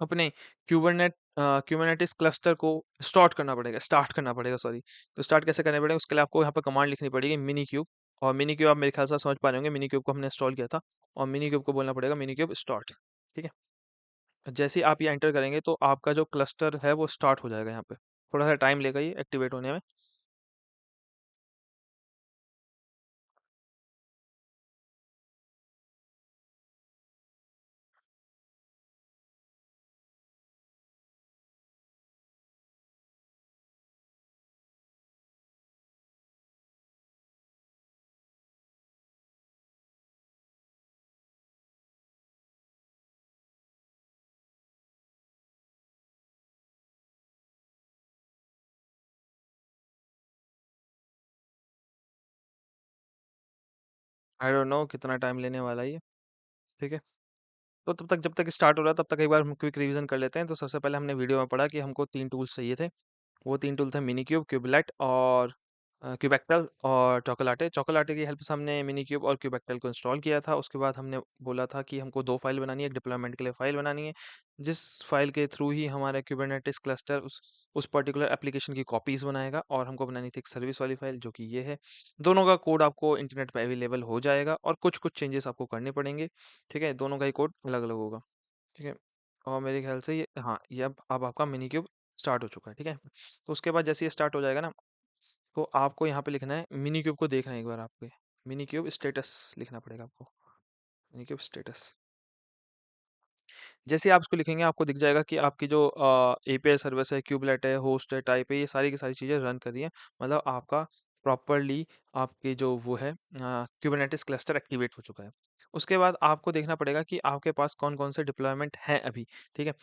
अपने क्यूबरनेटिस क्लस्टर को स्टार्ट करना पड़ेगा, सॉरी। तो स्टार्ट कैसे करना पड़ेगा, उसके लिए आपको यहाँ पे कमांड लिखनी पड़ेगी मिनी क्यूब। और मिनी क्यूब आप मेरे ख्याल से समझ पा रहे होंगे, मिनी क्यूब को हमने इंस्टॉल किया था, और मिनी क्यूब को बोलना पड़ेगा मिनी क्यूब स्टार्ट, ठीक है। जैसे ही आप ये एंटर करेंगे तो आपका जो क्लस्टर है वो स्टार्ट हो जाएगा यहाँ पे। थोड़ा सा टाइम लेगा ये एक्टिवेट होने में। आई डोंट नो कितना टाइम लेने वाला है ये, ठीक है। तो तब तक, जब तक स्टार्ट हो रहा है तब तक एक बार हम क्विक रिवीजन कर लेते हैं। तो सबसे पहले हमने वीडियो में पढ़ा कि हमको 3 टूल्स चाहिए थे। वो 3 टूल थे मिनी क्यूब, क्यूबलेट और क्यूबेक्टल और चोकोलाटे। चोकोलाटे की हेल्प से हमने मिनी क्यूब और क्यूबेक्टल को इंस्टॉल किया था। उसके बाद हमने बोला था कि हमको 2 फाइल बनानी है, एक डिप्लॉयमेंट के लिए फाइल बनानी है, जिस फाइल के थ्रू ही हमारा कुबरनेटिस क्लस्टर उस पर्टिकुलर एप्लीकेशन की कॉपीज़ बनाएगा। और हमको बनानी थी एक सर्विस वाली फाइल जो कि ये है। दोनों का कोड आपको इंटरनेट पे अवेलेबल हो जाएगा, और कुछ-कुछ चेंजेस आपको करने पड़ेंगे, ठीक है? दोनों का ही कोड अलग-अलग होगा। ठीक है। और मेरे ख्याल से ये, हाँ, ये अब आपका मिनी क्यूब स्टार्ट हो चुका है, ठीक है। तो उसके बाद जैसे ये स्टार्ट हो जाएगा ना, तो आपको यहाँ पे लिखना है मिनी क्यूब को देखना है एक बार आपके, मिनी क्यूब स्टेटस लिखना पड़ेगा आपको, मिनी क्यूब स्टेटस। जैसे आप इसको लिखेंगे आपको दिख जाएगा कि आपकी जो एपीआई सर्विस है, क्यूबलेट है, होस्ट है, टाइप है, ये सारी की सारी चीज़ें रन कर रही हैं। मतलब आपका प्रॉपरली आपके जो वो है कुबरनेटिस क्लस्टर एक्टिवेट हो चुका है। उसके बाद आपको देखना पड़ेगा कि आपके पास कौन कौन से डिप्लॉयमेंट हैं अभी, ठीक है।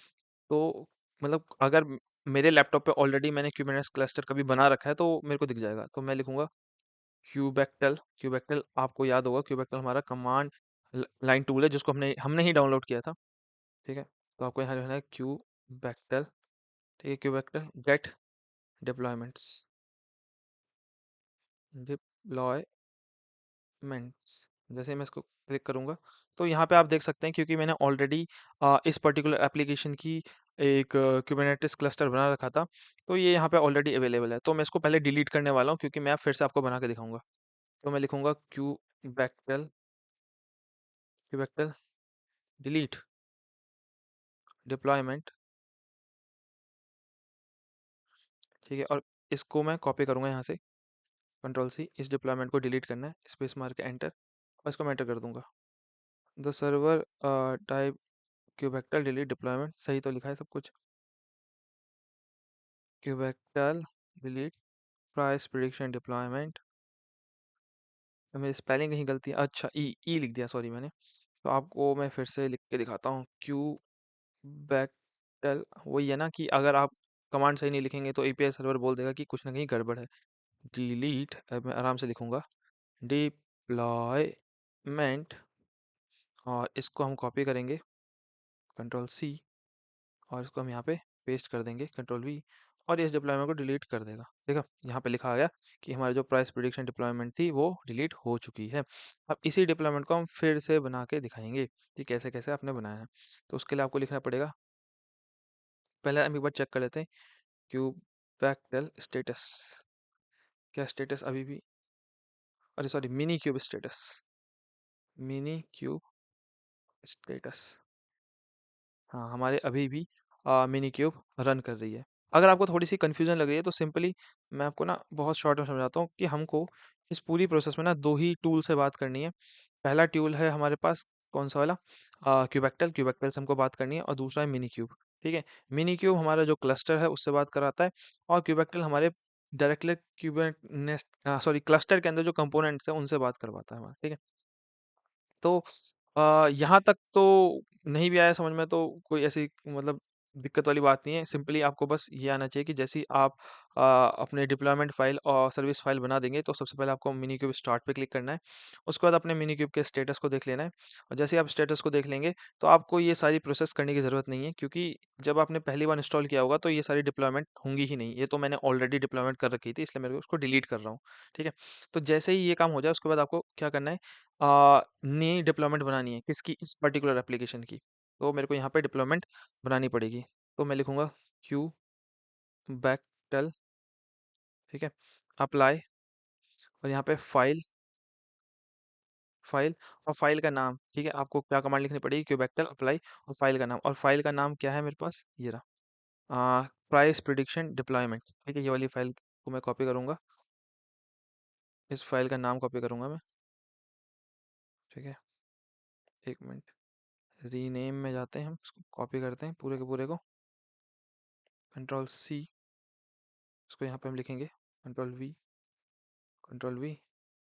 तो मतलब अगर मेरे लैपटॉप पे ऑलरेडी मैंने क्यूबरनेटिस क्लस्टर कभी बना रखा है तो मेरे को दिख जाएगा। तो मैं लिखूंगा क्यूबेक्टल। क्यूबेक्टल आपको याद होगा, क्यूबेक्टल हमारा कमांड लाइन टूल है जिसको हमने हमने ही डाउनलोड किया था, ठीक है। तो आपको यहाँ लिखना है क्यूबेक्टल, ठीक है, क्यूबेक्टल गेट डिप्लॉयमेंट्स, डिप्लॉयमेंट्स। जैसे ही मैं इसको क्लिक करूंगा तो यहाँ पे आप देख सकते हैं, क्योंकि मैंने ऑलरेडी इस पर्टिकुलर एप्लीकेशन की एक कुबरनेटिस क्लस्टर बना रखा था, तो ये यहाँ पे ऑलरेडी अवेलेबल है। तो मैं इसको पहले डिलीट करने वाला हूँ, क्योंकि मैं फिर से आपको बना के दिखाऊंगा। तो मैं लिखूंगा क्यूबेक्टल, क्यूबेक्टल डिलीट डिप्लॉयमेंट, ठीक है। और इसको मैं कॉपी करूंगा यहाँ से, कंट्रोल सी, इस डिप्लॉयमेंट को डिलीट करना है, स्पेस मार के एंटर, और इसको मैं एंटर कर दूंगा। The server type kubectl delete deployment, सही तो लिखा है सब कुछ। Kubectl delete price prediction deployment, मेरी स्पेलिंग कहीं गलती है, अच्छा ई ई लिख दिया, सॉरी मैंने। तो आपको मैं फिर से लिख के दिखाता हूँ, क्यूबेक्टल, वही है ना कि अगर आप कमांड सही नहीं लिखेंगे तो एपीआई सर्वर बोल देगा कि कुछ ना कहीं गड़बड़ है। डिलीट, अब मैं आराम से लिखूंगा, डिप्लॉयमेंट, और इसको हम कॉपी करेंगे, कंट्रोल सी, और इसको हम यहाँ पे पेस्ट कर देंगे, कंट्रोल वी, और इस डिप्लॉयमेंट को डिलीट कर देगा। देखा यहाँ पे लिखा आ गया कि हमारी जो प्राइस प्रिडिक्शन डिप्लॉयमेंट थी वो डिलीट हो चुकी है। अब इसी डिप्लॉयमेंट को हम फिर से बना के दिखाएंगे कि कैसे कैसे आपने बनाया है। तो उसके लिए आपको लिखना पड़ेगा, पहले हम एक बार चेक कर लेते हैं, क्यूबेक्टल स्टेटस, क्या स्टेटस अभी भी, अरे sorry, mini cube status, mini cube status, हाँ हमारे अभी भी मिनी क्यूब रन कर रही है। अगर आपको थोड़ी सी कन्फ्यूजन लग रही है तो सिंपली मैं आपको ना बहुत शॉर्ट में समझाता हूँ कि हमको इस पूरी प्रोसेस में ना दो ही टूल से बात करनी है। पहला टूल है हमारे पास, कौन सा वाला, क्यूबेक्टल, क्यूबेक्टल से हमको बात करनी है, और दूसरा है मिनी क्यूब। ठीक है, मिनी क्यूब हमारा जो क्लस्टर है उससे बात कराता है, और क्यूबेक्टल हमारे डायरेक्टली क्यूबेट सॉरी क्लस्टर के अंदर जो कंपोनेंट्स हैं उनसे बात करवाता है हमारा। ठीक है, तो यहाँ तक तो नहीं भी आया समझ में तो कोई ऐसी मतलब दिक्कत वाली बात नहीं है। सिंपली आपको बस ये आना चाहिए कि जैसे ही आप अपने डिप्लॉयमेंट फाइल और सर्विस फाइल बना देंगे तो सबसे पहले आपको मिनी क्यूब स्टार्ट पे क्लिक करना है। उसके बाद अपने मिनी क्यूब के स्टेटस को देख लेना है, और जैसे ही आप स्टेटस को देख लेंगे तो आपको ये सारी प्रोसेस करने की ज़रूरत नहीं है, क्योंकि जब आपने पहली बार इंस्टॉल किया होगा तो ये सारी डिप्लॉयमेंट होंगी ही नहीं। ये तो मैंने ऑलरेडी डिप्लॉयमेंट कर रखी थी, इसलिए मेरे को उसको डिलीट कर रहा हूँ। ठीक है, तो जैसे ही ये काम हो जाए उसके बाद आपको क्या करना है, नई डिप्लॉयमेंट बनानी है, किसकी, इस पर्टिकुलर एप्लीकेशन की। तो मेरे को यहाँ पे डिप्लॉयमेंट बनानी पड़ेगी, तो मैं लिखूंगा क्यू बैकटेल, ठीक है, अप्लाई, और यहाँ पे फाइल, फाइल, और फाइल का नाम, ठीक है, आपको क्या कमांड लिखनी पड़ेगी, क्यूबेक्टल अप्लाई, और फाइल का नाम, और फाइल का नाम क्या है मेरे पास, ये रहा, प्राइस प्रिडिक्शन डिप्लॉयमेंट। ठीक है, ये वाली फाइल को मैं कॉपी करूंगा, इस फाइल का नाम कॉपी करूंगा मैं। ठीक है, एक मिनट, रीनेम में जाते हैं, हम इसको कॉपी करते हैं पूरे के पूरे को, कंट्रोल सी, इसको यहाँ पे हम लिखेंगे, कंट्रोल वी,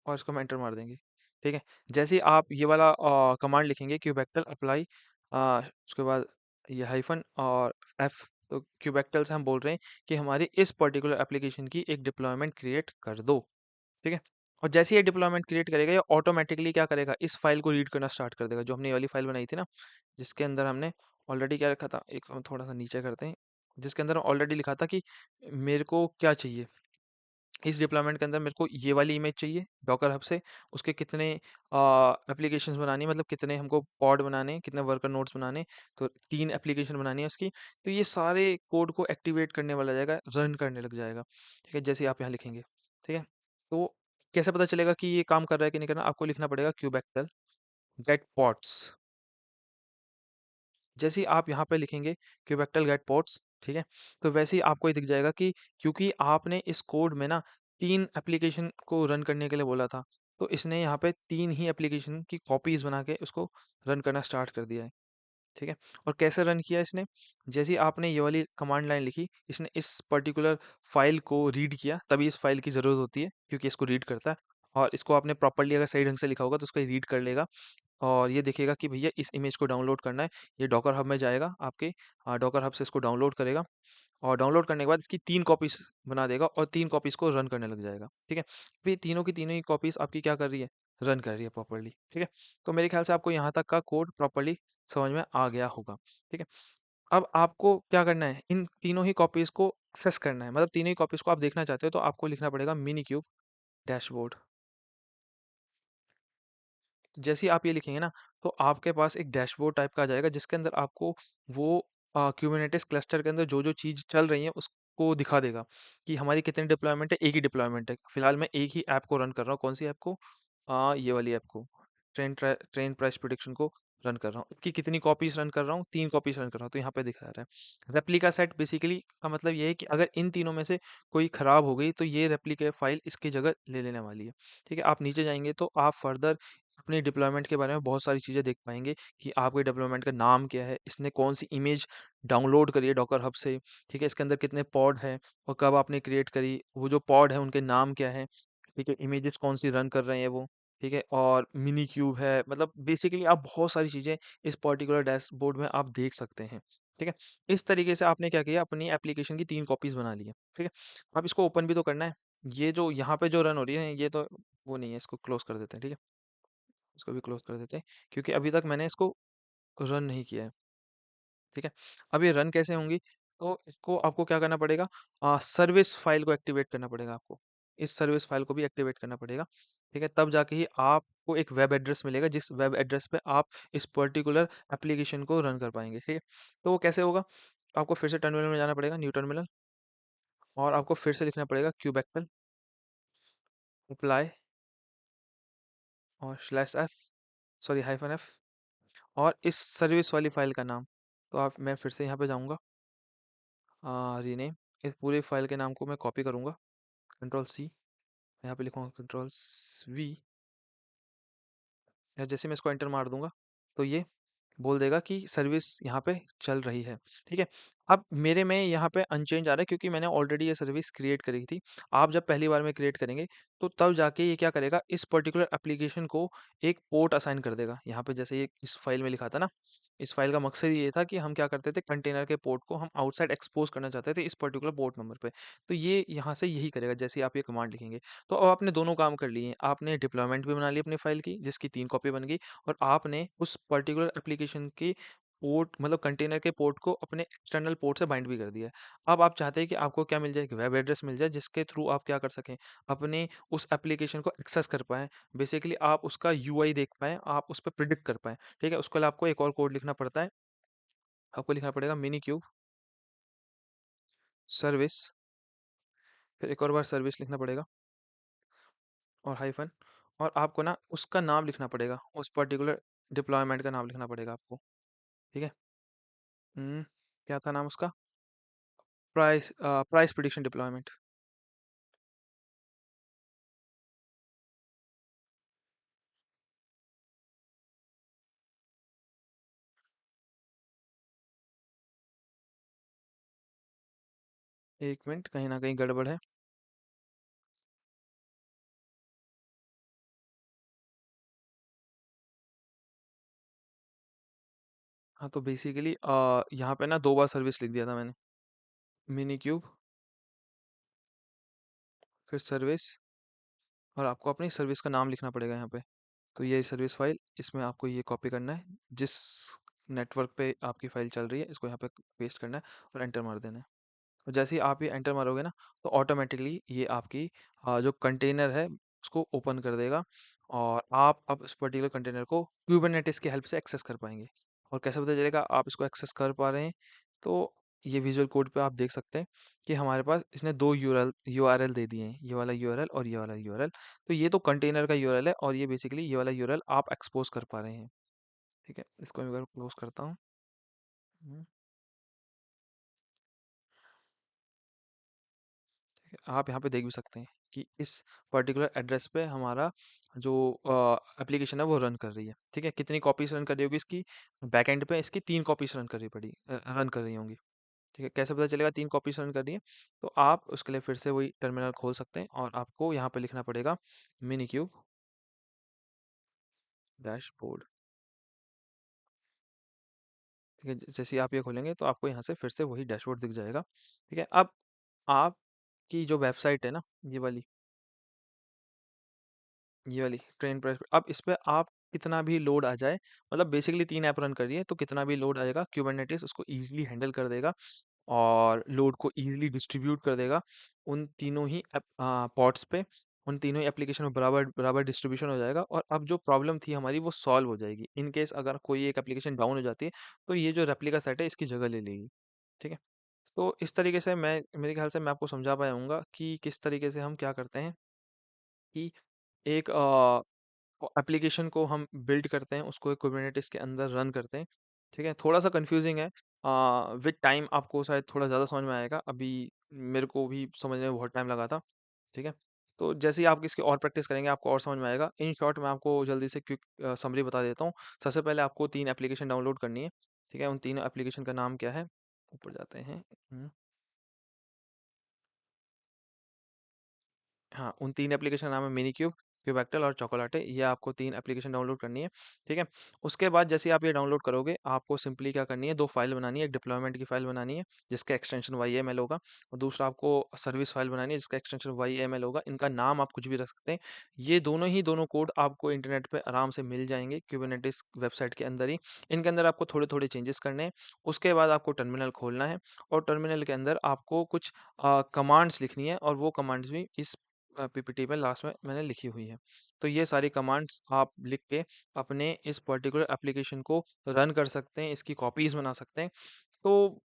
और इसको हम एंटर मार देंगे। ठीक है, जैसे ही आप ये वाला कमांड लिखेंगे क्यूबेक्टल अप्लाई, उसके बाद ये हाइफन और एफ, तो क्यूबेक्टल से हम बोल रहे हैं कि हमारी इस पर्टिकुलर एप्लीकेशन की एक डिप्लॉयमेंट क्रिएट कर दो। ठीक है, और जैसे ये डिप्लॉयमेंट क्रिएट करेगा ये ऑटोमेटिकली क्या करेगा, इस फाइल को रीड करना स्टार्ट कर देगा, जो हमने ये वाली फाइल बनाई थी ना, जिसके अंदर हमने ऑलरेडी क्या रखा था, एक हम थोड़ा सा नीचे करते हैं, जिसके अंदर ऑलरेडी लिखा था कि मेरे को क्या चाहिए, इस डिप्लॉयमेंट के अंदर मेरे को ये वाली इमेज चाहिए डॉकर हब से, उसके कितने एप्लीकेशंस बनानी है, मतलब कितने हमको पॉड बनाने हैं, कितने वर्कर नोड्स बनाने हैं, तो 3 एप्लीकेशन बनानी है उसकी। तो ये सारे कोड को एक्टिवेट करने वाला जाएगा, रन करने लग जाएगा। ठीक है, जैसे आप यहाँ लिखेंगे। ठीक है, तो कैसे पता चलेगा कि ये काम कर रहा है कि नहीं कर रहा, आपको लिखना पड़ेगा क्यूबेक्टल गेट पॉड्स। जैसे ही आप यहाँ पे लिखेंगे क्यूबेक्टल गेट पोर्ट्स, ठीक है, तो वैसे ही आपको ये दिख जाएगा कि क्योंकि आपने इस कोड में ना 3 एप्लीकेशन को रन करने के लिए बोला था, तो इसने यहाँ पे 3 ही एप्लीकेशन की कॉपीज बना के उसको रन करना स्टार्ट कर दिया है। ठीक है, और कैसे रन किया इसने, जैसे ही आपने ये वाली कमांड लाइन लिखी, इसने इस पर्टिकुलर फाइल को रीड किया, तभी इस फाइल की ज़रूरत होती है क्योंकि इसको रीड करता है, और इसको आपने प्रॉपर्ली अगर सही ढंग से लिखा होगा तो उसको रीड कर लेगा, और ये देखिएगा कि भैया इस इमेज को डाउनलोड करना है। ये डॉकर हब में जाएगा आपके, डॉकर हब से इसको डाउनलोड करेगा, और डाउनलोड करने के बाद इसकी 3 कॉपीज़ बना देगा और 3 कॉपीज़ को रन करने लग जाएगा। ठीक है? फिर तीनों की तीनों ही कॉपीज़ आपकी क्या कर रही है? रन कर रही है प्रॉपर्ली। ठीक है? तो मेरे ख्याल से आपको यहाँ तक का कोड प्रॉपर्ली समझ में आ गया होगा। ठीक है? अब आपको क्या करना है? इन तीनों ही कॉपीज़ को एक्सेस करना है। मतलब तीनों ही कॉपीज़ को आप देखना चाहते हो तो आपको लिखना पड़ेगा मिनी क्यूब डैशबोर्ड। जैसे ही आप ये लिखेंगे ना, तो आपके पास एक डैशबोर्ड टाइप का आ जाएगा जिसके अंदर आपको वो क्यूबरनेटिस क्लस्टर के अंदर जो-जो चीज़ चल रही है उसको दिखा देगा कि हमारी कितनी डिप्लॉयमेंट है, एक ही डिप्लॉयमेंट है। फिलहाल मैं एक ही ऐप को रन कर रहा हूँ, कौन-सी ऐप को? ये वाली ऐप को, ट्रेन प्राइस प्रेडिक्शन को रन कर रहा हूँ, इसकी कितनी कॉपीज रन कर रहा हूँ, 3 कॉपीज रन कर रहा हूँ, तो यहाँ पे दिखा रहा है। रेप्लिका सेट बेसिकली का मतलब ये है कि अगर इन तीनों में से कोई खराब हो गई तो ये रेप्लिका फाइल इसकी जगह ले लेने वाली है। ठीक है, आप नीचे जाएंगे तो आप फर्दर अपनी डिप्लॉयमेंट के बारे में बहुत सारी चीज़ें देख पाएंगे कि आपके डिप्लॉयमेंट का नाम क्या है, इसने कौन सी इमेज डाउनलोड करी है डॉकर हब से, ठीक है, इसके अंदर कितने पॉड हैं और कब आपने क्रिएट करी, वो जो पॉड है उनके नाम क्या है, ठीक है, इमेजेस कौन सी रन कर रहे हैं वो, ठीक है, और मिनी क्यूब है, मतलब बेसिकली आप बहुत सारी चीज़ें इस पर्टिकुलर डैशबोर्ड में आप देख सकते हैं। ठीक है, इस तरीके से आपने क्या किया, अपनी एप्लीकेशन की 3 कॉपीज़ बना ली है। ठीक है, अब इसको ओपन भी तो करना है। ये जो यहाँ पे जो रन हो रही है ये तो वो नहीं है, इसको क्लोज़ कर देते हैं, ठीक है? इसको भी क्लोज़ कर देते हैं क्योंकि अभी तक मैंने इसको रन नहीं किया है। ठीक है, अब ये रन कैसे होंगी, तो इसको आपको क्या करना पड़ेगा, सर्विस फाइल को एक्टिवेट करना पड़ेगा आपको, इस सर्विस फाइल को भी एक्टिवेट करना पड़ेगा। ठीक है, तब जाके ही आपको एक वेब एड्रेस मिलेगा जिस वेब एड्रेस पे आप इस पर्टिकुलर एप्लीकेशन को रन कर पाएंगे। ठीक है, तो वो कैसे होगा, आपको फिर से टर्मिनल में जाना पड़ेगा, न्यू टर्मिनल, और आपको फिर से लिखना पड़ेगा क्यूबेक्टल अप्लाई और slash F, sorry hyphen F, और इस सर्विस वाली फाइल का नाम, तो आप मैं फिर से यहाँ पे जाऊँगा, रीनेम, इस पूरे फाइल के नाम को मैं कॉपी करूँगा, कंट्रोल सी, यहाँ पे लिखूँगा कंट्रोल वी, या जैसे मैं इसको एंटर मार दूंगा तो ये बोल देगा कि सर्विस यहाँ पे चल रही है। ठीक है, अब मेरे में यहाँ पे अनचेंज आ रहा है क्योंकि मैंने ऑलरेडी ये सर्विस क्रिएट करी थी। आप जब पहली बार में क्रिएट करेंगे तो तब जाके ये क्या करेगा, इस पर्टिकुलर एप्लीकेशन को एक पोर्ट असाइन कर देगा। यहाँ पे जैसे ये इस फाइल में लिखा था ना, इस फाइल का मकसद ये था कि हम क्या करते थे, कंटेनर के पोर्ट को हम आउटसाइड एक्सपोज करना चाहते थे इस पर्टिकुलर पोर्ट नंबर पे। तो ये यहाँ से यही करेगा जैसे आप ये कमांड लिखेंगे। तो अब आपने दोनों काम कर लिए हैं, आपने डिप्लॉयमेंट भी बना ली अपनी फाइल की जिसकी 3 कॉपी बन गई, और आपने उस पर्टिकुलर एप्लीकेशन की पोर्ट मतलब कंटेनर के पोर्ट को अपने एक्सटर्नल पोर्ट से बाइंड भी कर दिया है। अब आप चाहते हैं कि आपको क्या मिल जाए, एक वेब एड्रेस मिल जाए जिसके थ्रू आप क्या कर सकें, अपने उस एप्लीकेशन को एक्सेस कर पाएँ। बेसिकली आप उसका यूआई देख पाएँ, आप उस पे प्रिडिक्ट कर पाएँ। ठीक है? उसके लिए आपको एक और कोड लिखना पड़ता है। आपको लिखना पड़ेगा मिनी क्यूब सर्विस, फिर एक और बार सर्विस लिखना पड़ेगा और हाइफ़न, और आपको ना उसका नाम लिखना पड़ेगा, उस पर्टिकुलर डिप्लॉयमेंट का नाम लिखना पड़ेगा आपको। ठीक है? हुँ, क्या था नाम उसका? Price prediction deployment. 1 मिनट, कहीं न कहीं गड़बड़ है। हाँ, तो बेसिकली यहाँ पे ना 2 बार सर्विस लिख दिया था मैंने। मिनी क्यूब, फिर सर्विस, और आपको अपनी सर्विस का नाम लिखना पड़ेगा यहाँ पे। तो ये सर्विस फाइल, इसमें आपको ये कॉपी करना है, जिस नेटवर्क पे आपकी फाइल चल रही है, इसको यहाँ पे पेस्ट करना है और एंटर मार देना है। और जैसे ही आप ये एंटर मारोगे ना, तो ऑटोमेटिकली ये आपकी जो कंटेनर है उसको ओपन कर देगा, और आप अब इस पर्टिकुलर कंटेनर को कुबरनेटिस की हेल्प से एक्सेस कर पाएंगे। और कैसे पता चलेगा आप इसको एक्सेस कर पा रहे हैं, तो ये विजुअल कोड पे आप देख सकते हैं कि हमारे पास इसने दो यूआरएल दे दिए हैं, ये वाला यूआरएल और ये वाला यूआरएल। तो ये तो कंटेनर का यूआरएल है, और ये बेसिकली ये वाला यूआरएल आप एक्सपोज कर पा रहे हैं। ठीक है, इसको मैं क्लोज करता हूँ। हम्म, आप यहाँ पे देख भी सकते हैं कि इस पर्टिकुलर एड्रेस पे हमारा जो एप्लीकेशन है वो रन कर रही है। ठीक है, कितनी कॉपीज रन कर रही होगी इसकी, बैकएंड पे इसकी 3 कॉपीज रन कर रही होंगी। ठीक है, कैसे पता चलेगा 3 कॉपीज रन कर रही है, तो आप उसके लिए फिर से वही टर्मिनल खोल सकते हैं और आपको यहाँ पे लिखना पड़ेगा मिनी क्यूब डैशबोर्ड। ठीक है, जैसे ही आप ये खोलेंगे तो आपको यहाँ से फिर से वही डैशबोर्ड दिख जाएगा। ठीक है, अब आपकी जो वेबसाइट है ना, ये वाली ट्रेन प्राइस, अब इस पे आप कितना भी लोड आ जाए, मतलब बेसिकली 3 ऐप रन कर रही है तो कितना भी लोड आएगा कुबरनेटिस उसको ईजिली हैंडल कर देगा और लोड को ईजिली डिस्ट्रीब्यूट कर देगा उन तीनों ही पॉड्स पे, उन तीनों ही एप्लीकेशन में बराबर बराबर डिस्ट्रीब्यूशन हो जाएगा, और अब जो प्रॉब्लम थी हमारी वो सॉल्व हो जाएगी। इन केस अगर कोई एक एप्लीकेशन डाउन हो जाती है तो ये जो रेप्लिका सेट है इसकी जगह ले लेगी। ठीक है, तो इस तरीके से मैं मेरे ख्याल से मैं आपको समझा पाया हूँगा कि किस तरीके से हम क्या करते हैं कि एक एप्लीकेशन को हम बिल्ड करते हैं, उसको एक कुबरनेटिस के अंदर रन करते हैं, ठीक है? थोड़ा-सा कन्फ्यूज़िंग है, विद टाइम आपको शायद थोड़ा ज़्यादा समझ में आएगा, अभी मेरे को भी समझने में बहुत टाइम लगा था, ठीक है? तो जैसे ही आप इसकी और प्रैक्टिस करेंगे, आपको और समझ में आएगा। इन शॉर्ट मैं आपको जल्दी से क्विक समरी बता देता हूँ। सबसे पहले आपको 3 एप्लीकेशन डाउनलोड करनी है, ठीक है? उन तीनों एप्लीकेशन का नाम क्या है? ऊपर जाते हैं। हाँ, उन 3 एप्लीकेशन का नाम है मिनीक्यूब, क्यूबैक्टल और चोकोलाटे। ये आपको 3 एप्लीकेशन डाउनलोड करनी है, ठीक है? उसके बाद जैसे ही आप ये डाउनलोड करोगे, आपको सिंपली क्या करनी है, 2 फाइल बनानी है। एक डिप्लॉयमेंट की फाइल बनानी है, जिसका एक्सटेंशन YAML होगा, और दूसरा आपको सर्विस फाइल बनानी है, जिसका एक्सटेंशन YAML होगा। इनका नाम आप कुछ भी रख सकते हैं। ये दोनों कोड आपको इंटरनेट पे आराम से मिल जाएँगे, कुबरनेटिस वेबसाइट के अंदर ही। इनके अंदर आपको थोड़े-थोड़े चेंजेस करने हैं। उसके बाद आपको टर्मिनल खोलना है, और टर्मिनल के अंदर आपको कुछ कमांड्स लिखनी है, और वो कमांड्स भी इस पीपीटी में लास्ट में मैंने लिखी हुई है। तो ये सारी कमांड्स आप लिख के अपने इस पर्टिकुलर एप्लीकेशन को रन कर सकते हैं, इसकी कॉपीज़ बना सकते हैं। तो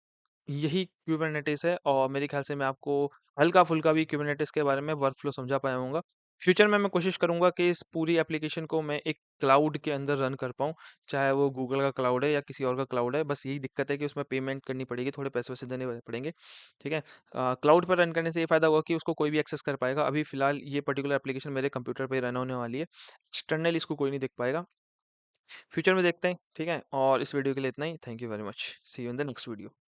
यही कुबरनेटिस है, और मेरे ख्याल से मैं आपको हल्का-फुल्का भी कुबरनेटिस के बारे में वर्कफ़्लो समझा पाया होऊँगा। फ्यूचर में मैं कोशिश करूँगा कि इस पूरी एप्लीकेशन को मैं एक क्लाउड के अंदर रन कर पाऊँ, चाहे वो गूगल का क्लाउड है या किसी और का क्लाउड है। बस यही दिक्कत है कि उसमें पेमेंट करनी पड़ेगी, थोड़े पैसे-वैसे देने पड़ेंगे, ठीक है? क्लाउड पर रन करने से ये फ़ायदा होगा कि उसको कोई भी एक्सेस कर पाएगा। अभी फ़िलहाल ये पर्टिकुलर एप्लीकेशन मेरे कंप्यूटर पे रन होने वाली है। एक्सटर्नली इसको कोई नहीं देख पाएगा। फ्यूचर में देखते हैं, ठीक है? और इस वीडियो के लिए इतना ही। Thank you very much. See you in the next video.